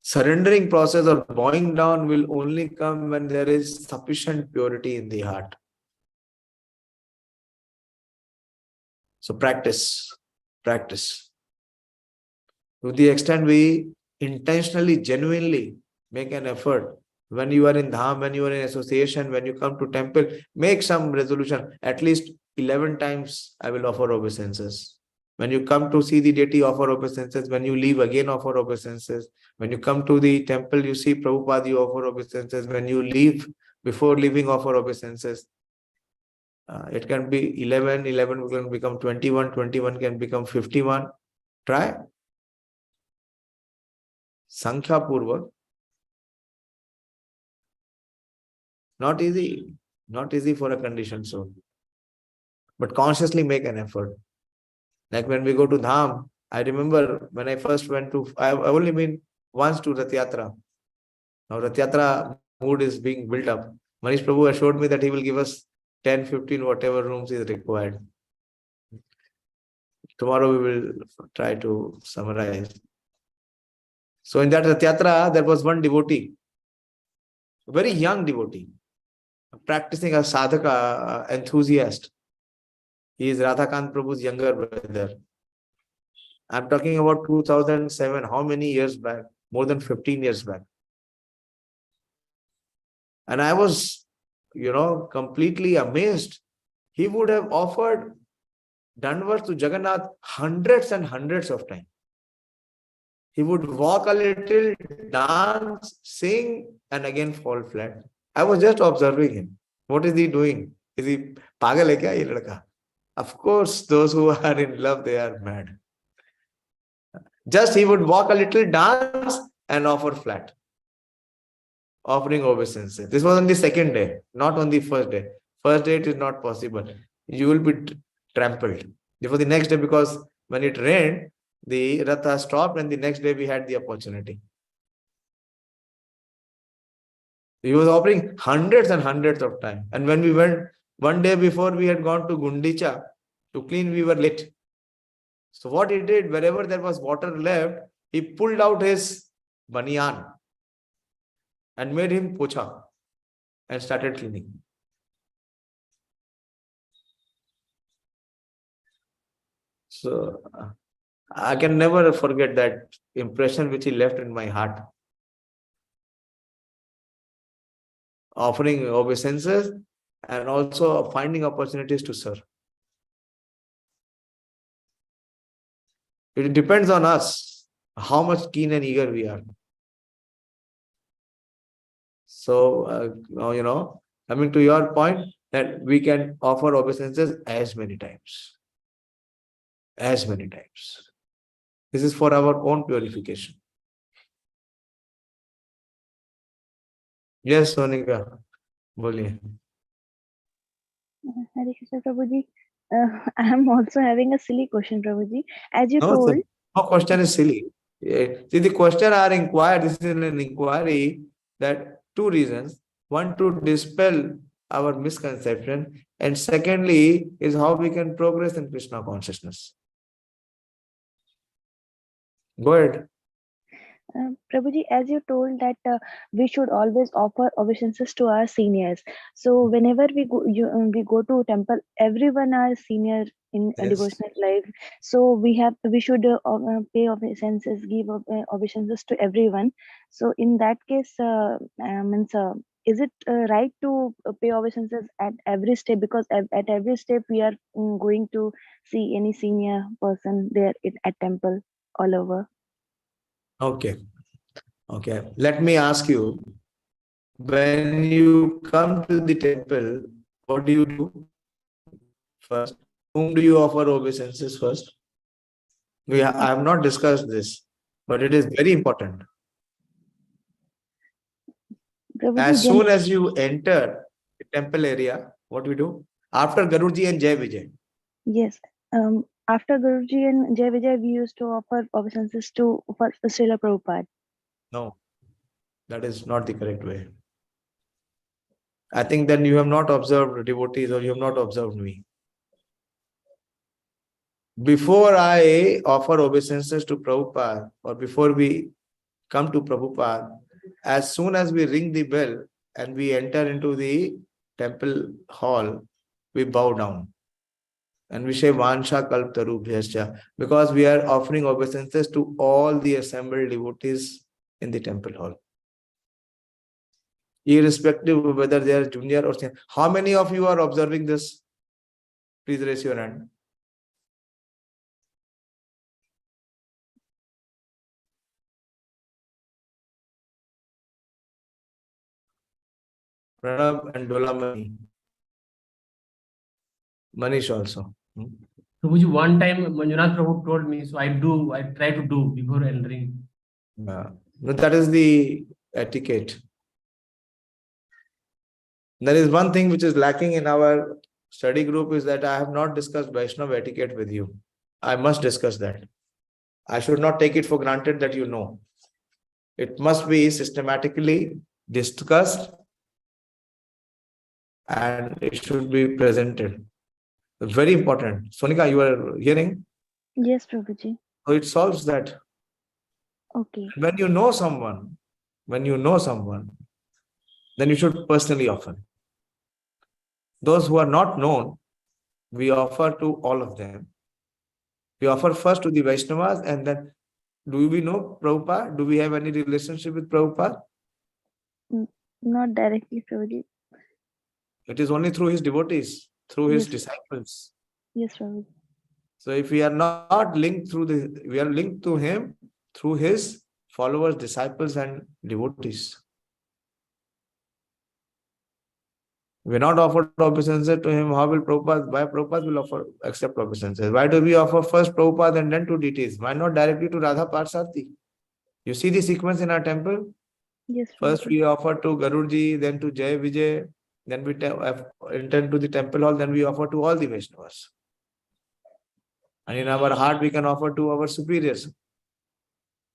surrendering process or bowing down will only come when there is sufficient purity in the heart. So practice. To the extent we intentionally, genuinely make an effort, when you are in dham, when you are in association, when you come to temple, make some resolution. At least 11 times I will offer obeisances. When you come to see the deity, offer obeisances. When you leave, again offer obeisances. When you come to the temple, you see Prabhupada, you offer obeisances. When you leave, before leaving, offer obeisances. It can be 11, 11 can become 21, 21 can become 51. Try. Sankhya Purvak. Not easy. Not easy for a conditioned soul. But consciously make an effort. Like when we go to Dham, I remember when I first went to, I've only been once to Rath Yatra. Now Rath Yatra mood is being built up. Manish Prabhu assured me that he will give us 10, 15, whatever rooms is required. Tomorrow we will try to summarize. So in that Rath Yatra, there was one devotee, a very young devotee, practicing a sadhaka enthusiast. He is Radhakant Prabhu's younger brother. I'm talking about 2007. How many years back? More than 15 years back. And I was, completely amazed. He would have offered Danvars to Jagannath hundreds and hundreds of times. He would walk a little, dance, sing, and again fall flat. I was just observing him. What is he doing? Is he pagal hai kya ye ladka? Of course, those who are in love, they are mad. Just he would walk a little, dance, and offer flat. Offering obeisances. This was on the second day, not on the first day. First day it is not possible. You will be trampled. Before the next day, because when it rained, the Ratha stopped, and the next day we had the opportunity. He was offering hundreds and hundreds of times. And when we went, one day before we had gone to Gundicha to clean, we were late. So what he did, wherever there was water left, he pulled out his banyan and made him pocha and started cleaning. So I can never forget that impression which he left in my heart. Offering obeisances and also finding opportunities to serve. It depends on us, how much keen and eager we are. So, coming to your point, that we can offer obeisances as many times. As many times. This is for our own purification. Yes, Sonika. Boliye. Hare Krishna, Prabhuji. I am also having a silly question, Prabhuji. As you No, told, sir. No question is silly. See, the question are inquired. This is an inquiry that two reasons. One, to dispel our misconception, and secondly is how we can progress in Krishna consciousness. Go ahead. Prabhuji, as you told that we should always offer obeisances to our seniors. So whenever we go to temple, everyone are senior in a Yes. devotional life. So we should pay obeisances, give obeisances to everyone. So in that case, is it right to pay obeisances at every step? Because at every step we are going to see any senior person there at temple all over. Okay. Let me ask you, when you come to the temple, what do you do first? Whom do you offer obeisances first? I have not discussed this, but it is very important. Prabhuji, As soon as you enter the temple area, what do we do? After Garuji and Jai Vijay. Yes. After Guruji and Jai Vijay, we used to offer obeisances to Srila Prabhupada. No, that is not the correct way. I think then you have not observed devotees, or you have not observed me. Before I offer obeisances to Prabhupada, or before we come to Prabhupada, as soon as we ring the bell and we enter into the temple hall, we bow down. And we say Vansha Kalptarubhyascha, because we are offering obeisances to all the assembled devotees in the temple hall. Irrespective of whether they are junior or senior. How many of you are observing this? Please raise your hand. Pranab and Dolamani. Manish also. Prabhuji, one time Manjunath Prabhu told me, so I try to do before entering. No, that is the etiquette. There is one thing which is lacking in our study group is that I have not discussed Vaishnava etiquette with you. I must discuss that. I should not take it for granted that you know. It must be systematically discussed and it should be presented. Very important. Sonika, you are hearing? Yes, Prabhuji. So it solves that. Okay. When you know someone, then you should personally offer. Those who are not known, we offer to all of them. We offer first to the Vaishnavas and then, do we know Prabhupada? Do we have any relationship with Prabhupada? Not directly, Prabhuji. It is only through his devotees, through his Yes. disciples. Yes, Prabhuji. So if we are not linked we are linked to him through his followers, disciples and devotees. We are not offered obeisances to him. How will Prabhupada, why Prabhupada will accept obeisances? Why do we offer first Prabhupada and then to deities? Why not directly to Radha Parsarthi? You see the sequence in our temple? Yes, First Prabhuji. we offer to Garurji, then to Jai Vijay, then we enter to the temple hall, then we offer to all the Vaishnavas. And in our heart, we can offer to our superiors.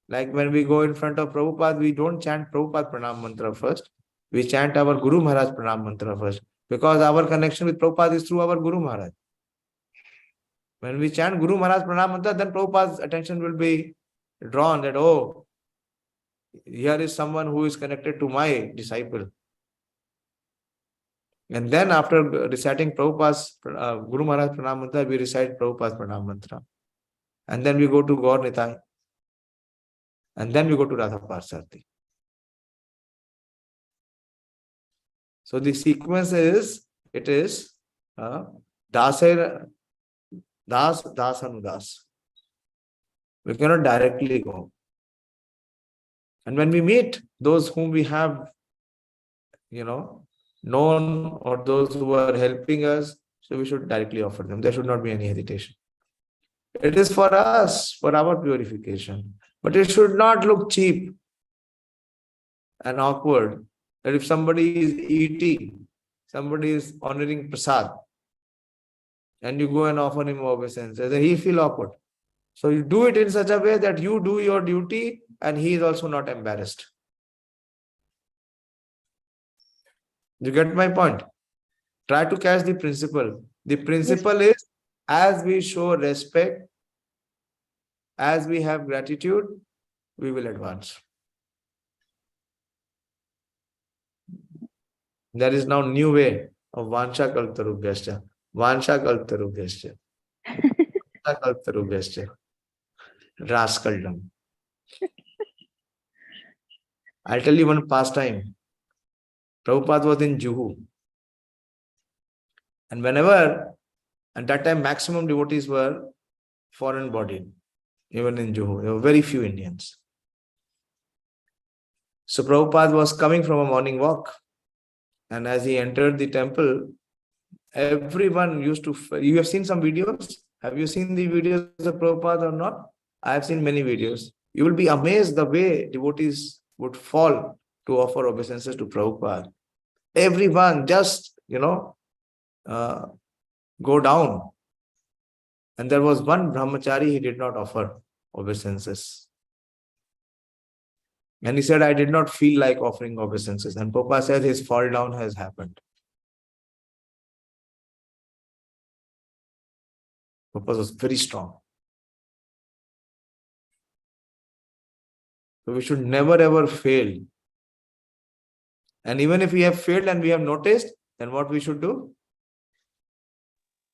Like when we go in front of Prabhupada, we don't chant Prabhupada Pranam Mantra first. We chant our Guru Maharaj Pranam Mantra first. Because our connection with Prabhupada is through our Guru Maharaj. When we chant Guru Maharaj Pranam Mantra, then Prabhupada's attention will be drawn that, oh, here is someone who is connected to my disciple. And then after reciting Prabhupada's Guru Maharaj Pranam Mantra, we recite Prabhupada's Pranam Mantra. And then we go to Gaur Nitai. And then we go to Radha Parsarthi. So the sequence is, it is Das Anudas. We cannot directly go. And when we meet those whom we have, known or those who are helping us, so we should directly offer them. There should not be any hesitation. It is for us, for our purification. But it should not look cheap and awkward. That if somebody is eating, somebody is honoring prasad, and you go and offer him obeisances, he feel awkward. So you do it in such a way that you do your duty and he is also not embarrassed. You get my point? Try to catch the principle. The principle is, as we show respect, as we have gratitude, we will advance. There is now new way of Vansha Kaltarubhyascha. Vansha Kaltarubhyascha. Vansha Kaltarubhyascha. Rascaldom. I'll tell you one pastime. Prabhupada was in Juhu. And whenever, at that time, maximum devotees were foreign bodied, even in Juhu. There were very few Indians. So Prabhupada was coming from a morning walk. And as he entered the temple, everyone used to... You have seen some videos? Have you seen the videos of Prabhupada or not? I have seen many videos. You will be amazed the way devotees would fall to offer obeisances to Prabhupada. Everyone just, go down. And there was one brahmachari, he did not offer obeisances. And he said, I did not feel like offering obeisances. And Prabhupada said his fall down has happened. Prabhupada was very strong. So we should never ever fail. And even if we have failed and we have noticed, then what we should do?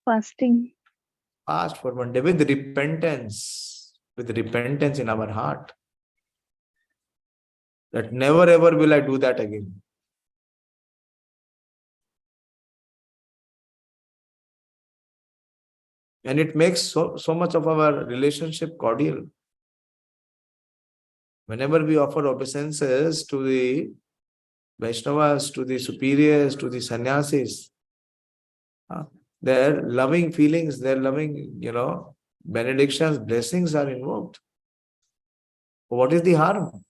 Fasting. Fast for one day with repentance in our heart. That never ever will I do that again. And it makes so much of our relationship cordial. Whenever we offer obeisances to the Vaishnavas, to the superiors, to the sannyasis, their loving feelings, their loving, benedictions, blessings are invoked. What is the harm?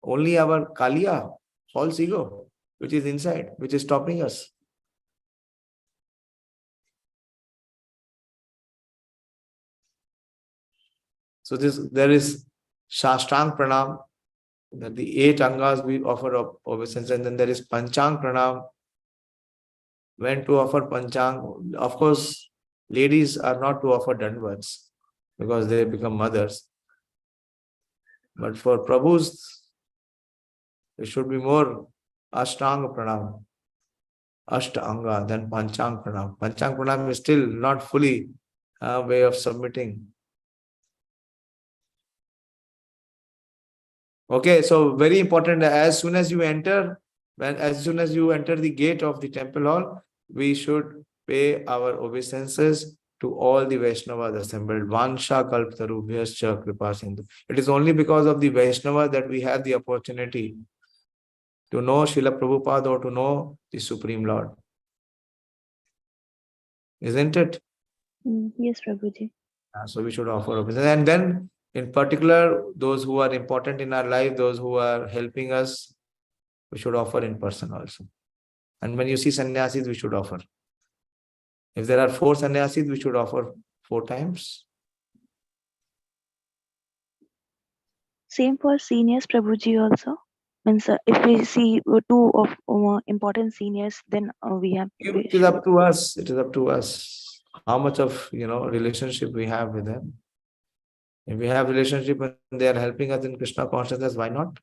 Only our Kaliya, false ego. which is inside, which is stopping us. So there is Shashtang Pranam, that the 8 angas we offer obeisance, and then there is Panchang Pranam. When to offer Panchang? Of course, ladies are not to offer Dandavats because they become mothers. But for Prabhus, it should be more Ashtanga Pranam, Ashtanga, than Panchang Pranam. Panchang Pranam is still not fully a way of submitting. Okay, so very important, as soon as you enter the gate of the temple hall, we should pay our obeisances to all the Vaishnavas assembled. Vansha kalptarubhyascha kripa sindhu. It is only because of the Vaishnava that we have the opportunity to know Srila Prabhupada or to know the Supreme Lord. Isn't it? Yes, Prabhuji. So we should offer obeisance. And then, in particular, those who are important in our life, those who are helping us, we should offer in person also. And when you see sannyasis, we should offer. If there are 4 sannyasis, we should offer 4 times. Same for seniors, Prabhuji also. Means if we see 2 of important seniors, then we have. It is up to us. It is up to us how much of relationship we have with them. If we have relationship and they are helping us in Krishna consciousness, why not?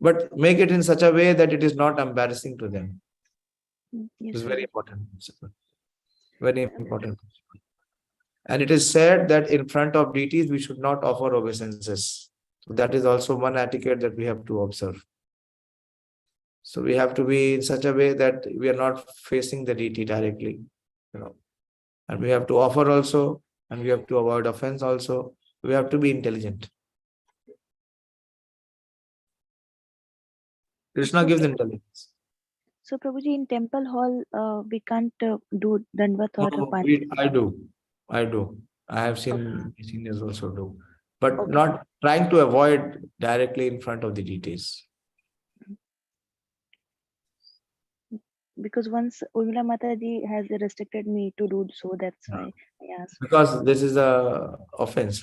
But make it in such a way that it is not embarrassing to them. Yes, it is very important. Very important. And it is said that in front of deities, we should not offer obeisances. So that is also one etiquette that we have to observe. So we have to be in such a way that we are not facing the deity directly. And we have to offer also, and we have to avoid offense also. We have to be intelligent. Krishna gives intelligence. So, Prabhuji, in temple hall, we can't do Dandvat or I do. I have seen seniors also do. But not trying to avoid directly in front of the deities. Because once Urmila Mataji has restricted me to do so, that's why I asked. Because this is a offense.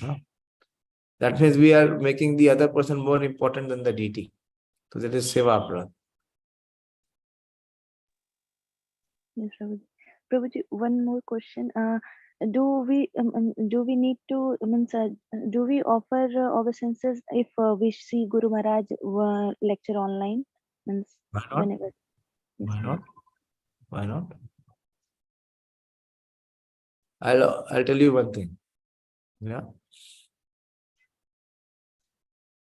That means we are making the other person more important than the deity. So that is seva aparadha. Yes, Prabhuji. Prabhuji, one more question. Do we need to do we offer obeisances if we see Guru Maharaj lecture online? Why not? Whenever. Why not? Why not? I'll tell you one thing. Yeah.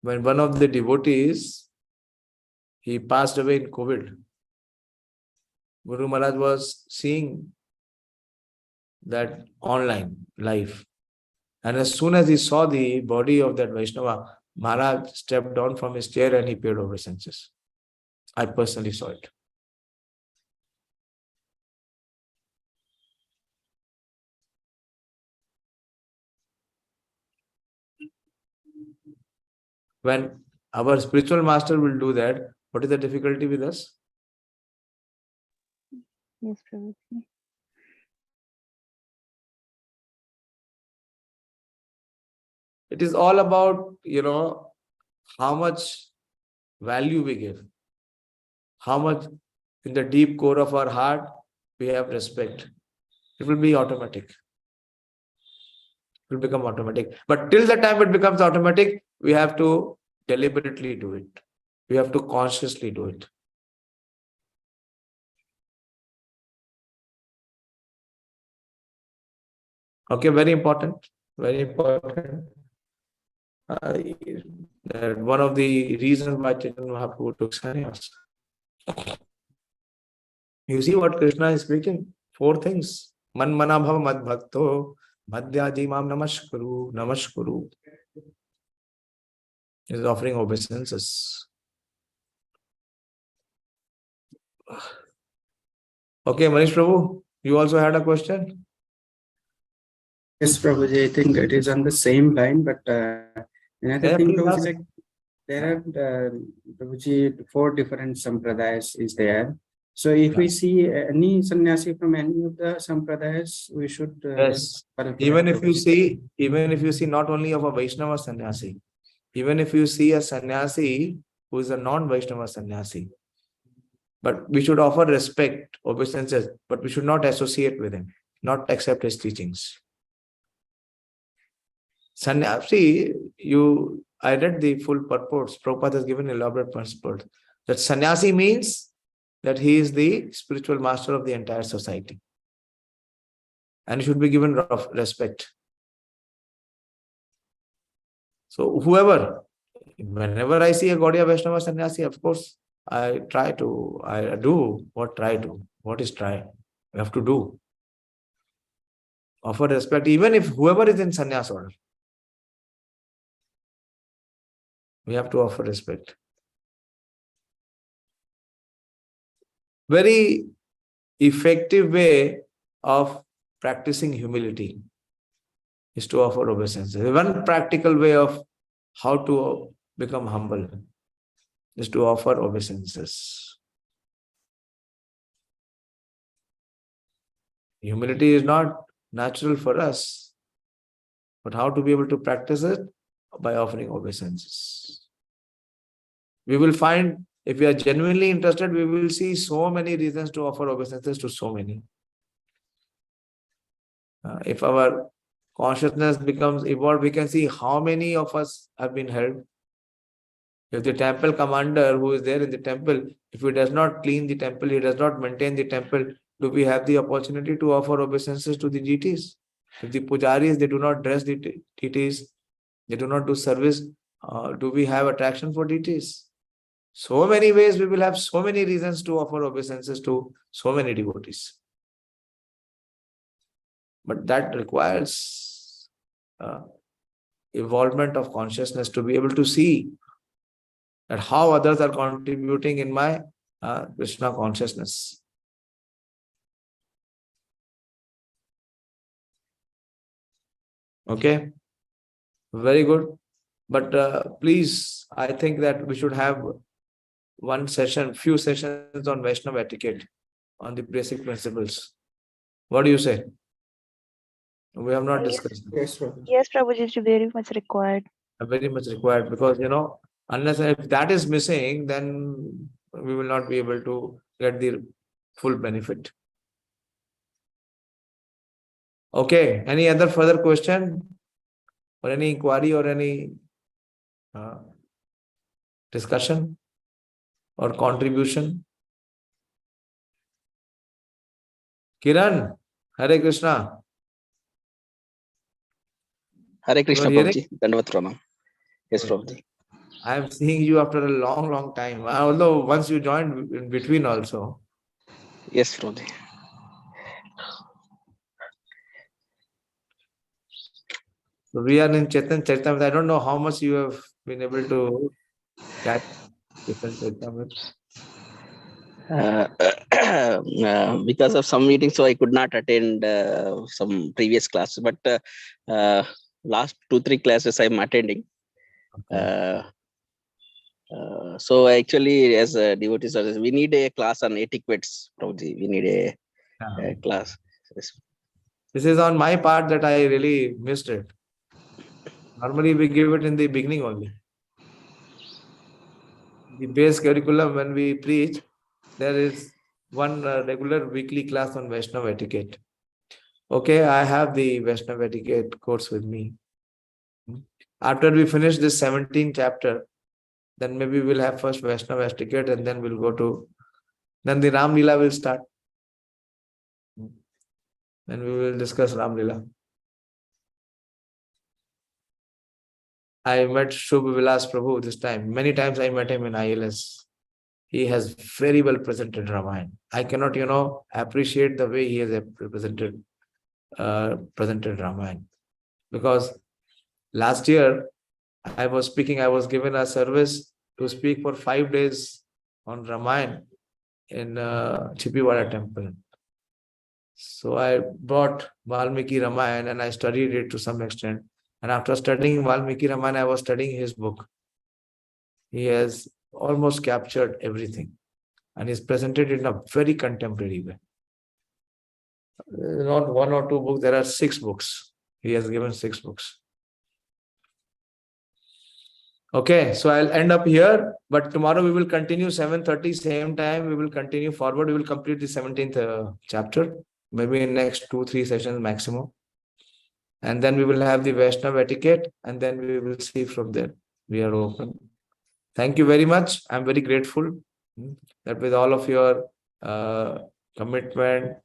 When one of the devotees, he passed away in COVID, Guru Maharaj was seeing that online, live. And as soon as he saw the body of that Vaishnava, Maharaj stepped down from his chair and he paid obeisances. I personally saw it. When our spiritual master will do that, what is the difficulty with us? Yes, Prabhuji. It is all about, how much value we give. How much in the deep core of our heart we have respect. It will be automatic. It will become automatic. But till the time it becomes automatic, we have to deliberately do it. We have to consciously do it. Okay, very important. Very important. One of the reasons why Chaitanya Mahaprabhu took sannyas. You see what Krishna is speaking? 4 things. Man mana bhava mad bhakto madhyaji mam namashkuru namashkuru. He is offering obeisances. Okay, Manish Prabhu, you also had a question? Yes, Prabhuji, I think it is on the same line, but another thing, Prabhuji, There are Prabhuji, 4 different sampradayas is there. So if we see any sannyasi from any of the sampradayas, we should yes. Even if you see not only of a Vaishnava sannyasi, even if you see a sannyasi who is a non-Vaishnava sannyasi, but we should offer respect, obeisances, but we should not associate with him, not accept his teachings. Sannyasi, I read the full purports. Prabhupada has given elaborate purport. That sannyasi means that he is the spiritual master of the entire society. And he should be given respect. So whenever I see a Gaudiya Vaishnava sannyasi, of course, I do what is try. We have to do. Offer respect, even if whoever is in sannyas order. We have to offer respect. Very effective way of practicing humility is to offer obeisances. One practical way of how to become humble is to offer obeisances. Humility is not natural for us, but how to be able to practice it? By offering obeisances. We will find, if we are genuinely interested, we will see so many reasons to offer obeisances to so many. If our consciousness becomes evolved, we can see how many of us have been helped. If the temple commander who is there in the temple, if he does not clean the temple, he does not maintain the temple, do we have the opportunity to offer obeisances to the deities? If the pujaris, they do not dress the deities, they do not do service, do we have attraction for deities? So many ways we will have so many reasons to offer obeisances to so many devotees. But that requires involvement of consciousness to be able to see that how others are contributing in my Krishna consciousness. Okay, very good. But please, I think that we should have few sessions on Vaishnava etiquette, on the basic principles. What do you say? We have not discussed. Yes, Prabhuji, is very much required. Very much required, because unless if that is missing, then we will not be able to get the full benefit. Okay, any other further question or any inquiry or any discussion or contribution? Kiran, Hare Krishna. Hare Krishna, You are Prabhuji. Dandavat Prema. Yes, Prabhuji. I am seeing you after a long, long time. Although once you joined in between also. Yes, Prabhuji. So we are in Chaitanya-Caritāmṛta. I don't know how much you have been able to catch Chaitanya-Caritāmṛta. Because of some meetings, so I could not attend some previous class. But last 2-3 classes I'm attending. Okay. So actually, as a devotee service, we need a class on etiquettes, Prabhuji. We need a class. This is on my part that I really missed it. Normally we give it in the beginning only. The base curriculum, when we preach, there is one regular weekly class on Vaishnava etiquette. Okay, I have the Vaishnava etiquette course with me. After we finish this 17th chapter, then maybe we'll have first Vaishnava etiquette, and then we'll go to, then the Ram Leela will start. Then we will discuss Ram Leela. I met Shubh Vilas Prabhu this time. Many times I met him in ILS. He has very well presented Ramayana. I cannot, appreciate the way he has presented Ramayana. Because last year, I was given a service to speak for 5 days on Ramayana in Chippiwada temple. So I brought Valmiki Ramayana and I studied it to some extent. And after studying Valmiki Ramayana, I was studying his book. He has almost captured everything and is presented in a very contemporary way. Not one or two books, there are 6 books. He has given 6 books. Okay, so I'll end up here, but tomorrow we will continue 7:30, same time. We will continue forward. We will complete the 17th chapter, maybe in next 2-3 sessions maximum. And then we will have the Vaishnava etiquette, and then we will see from there. We are open. Thank you very much. I'm very grateful that with all of your commitment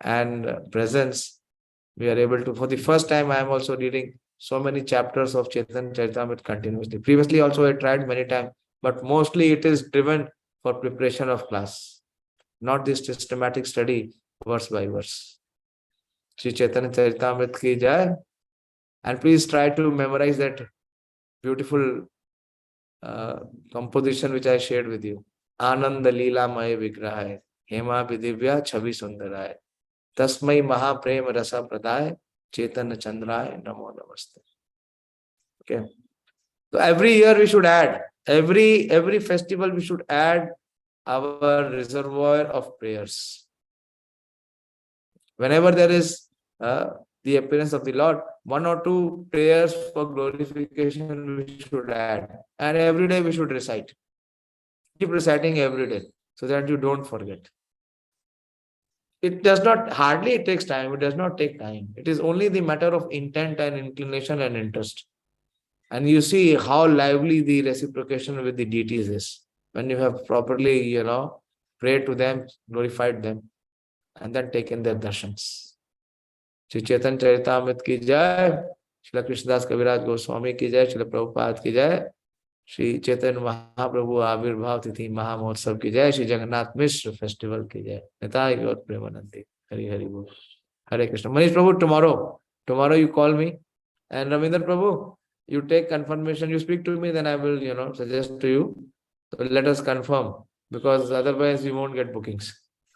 and presence, we are able to, for the first time, I am also reading so many chapters of Caitanya-Caritāmṛta continuously. Previously also I tried many times, but mostly it is driven for preparation of class, not this systematic study verse by verse. Śrī Caitanya-Caritāmṛta ki jai. And please try to memorize that beautiful composition which I shared with you. Ananda Leela Maya Vigraha Hema Vidivya Chavi Sundaraye Tasmai Mahāprema Rasa Pradaye Chaitanya Chandraya Namo Namaste. Okay. So every year we should add, every festival we should add our reservoir of prayers. Whenever there is the appearance of the Lord, 1 or 2 prayers for glorification we should add. And every day we should recite. Keep reciting every day so that you don't forget. It does not, hardly it takes time. It does not take time. It is only the matter of intent and inclination and interest. And you see how lively the reciprocation with the deities is. When you have properly, prayed to them, glorified them, and then taken their darshans. Śrī Caitanya-Caritāmṛta ki jai, Śrīla Krishnadas Kaviraj Goswami ki jai, Śrīla Prabhupada ki jai, Śrī Chaitanya Mahāprabhu Avirbhav Tithi Mahamotsav ki jai, Śrī Jagannath Mishra Festival ki jai. Nitai Gaur Premanandi. Hari Hari Bol. Hare Krishna. Manish Prabhu, tomorrow you call me. And Ravindra Prabhu, you take confirmation, you speak to me, then I will, suggest to you. So let us confirm, because otherwise we won't get bookings.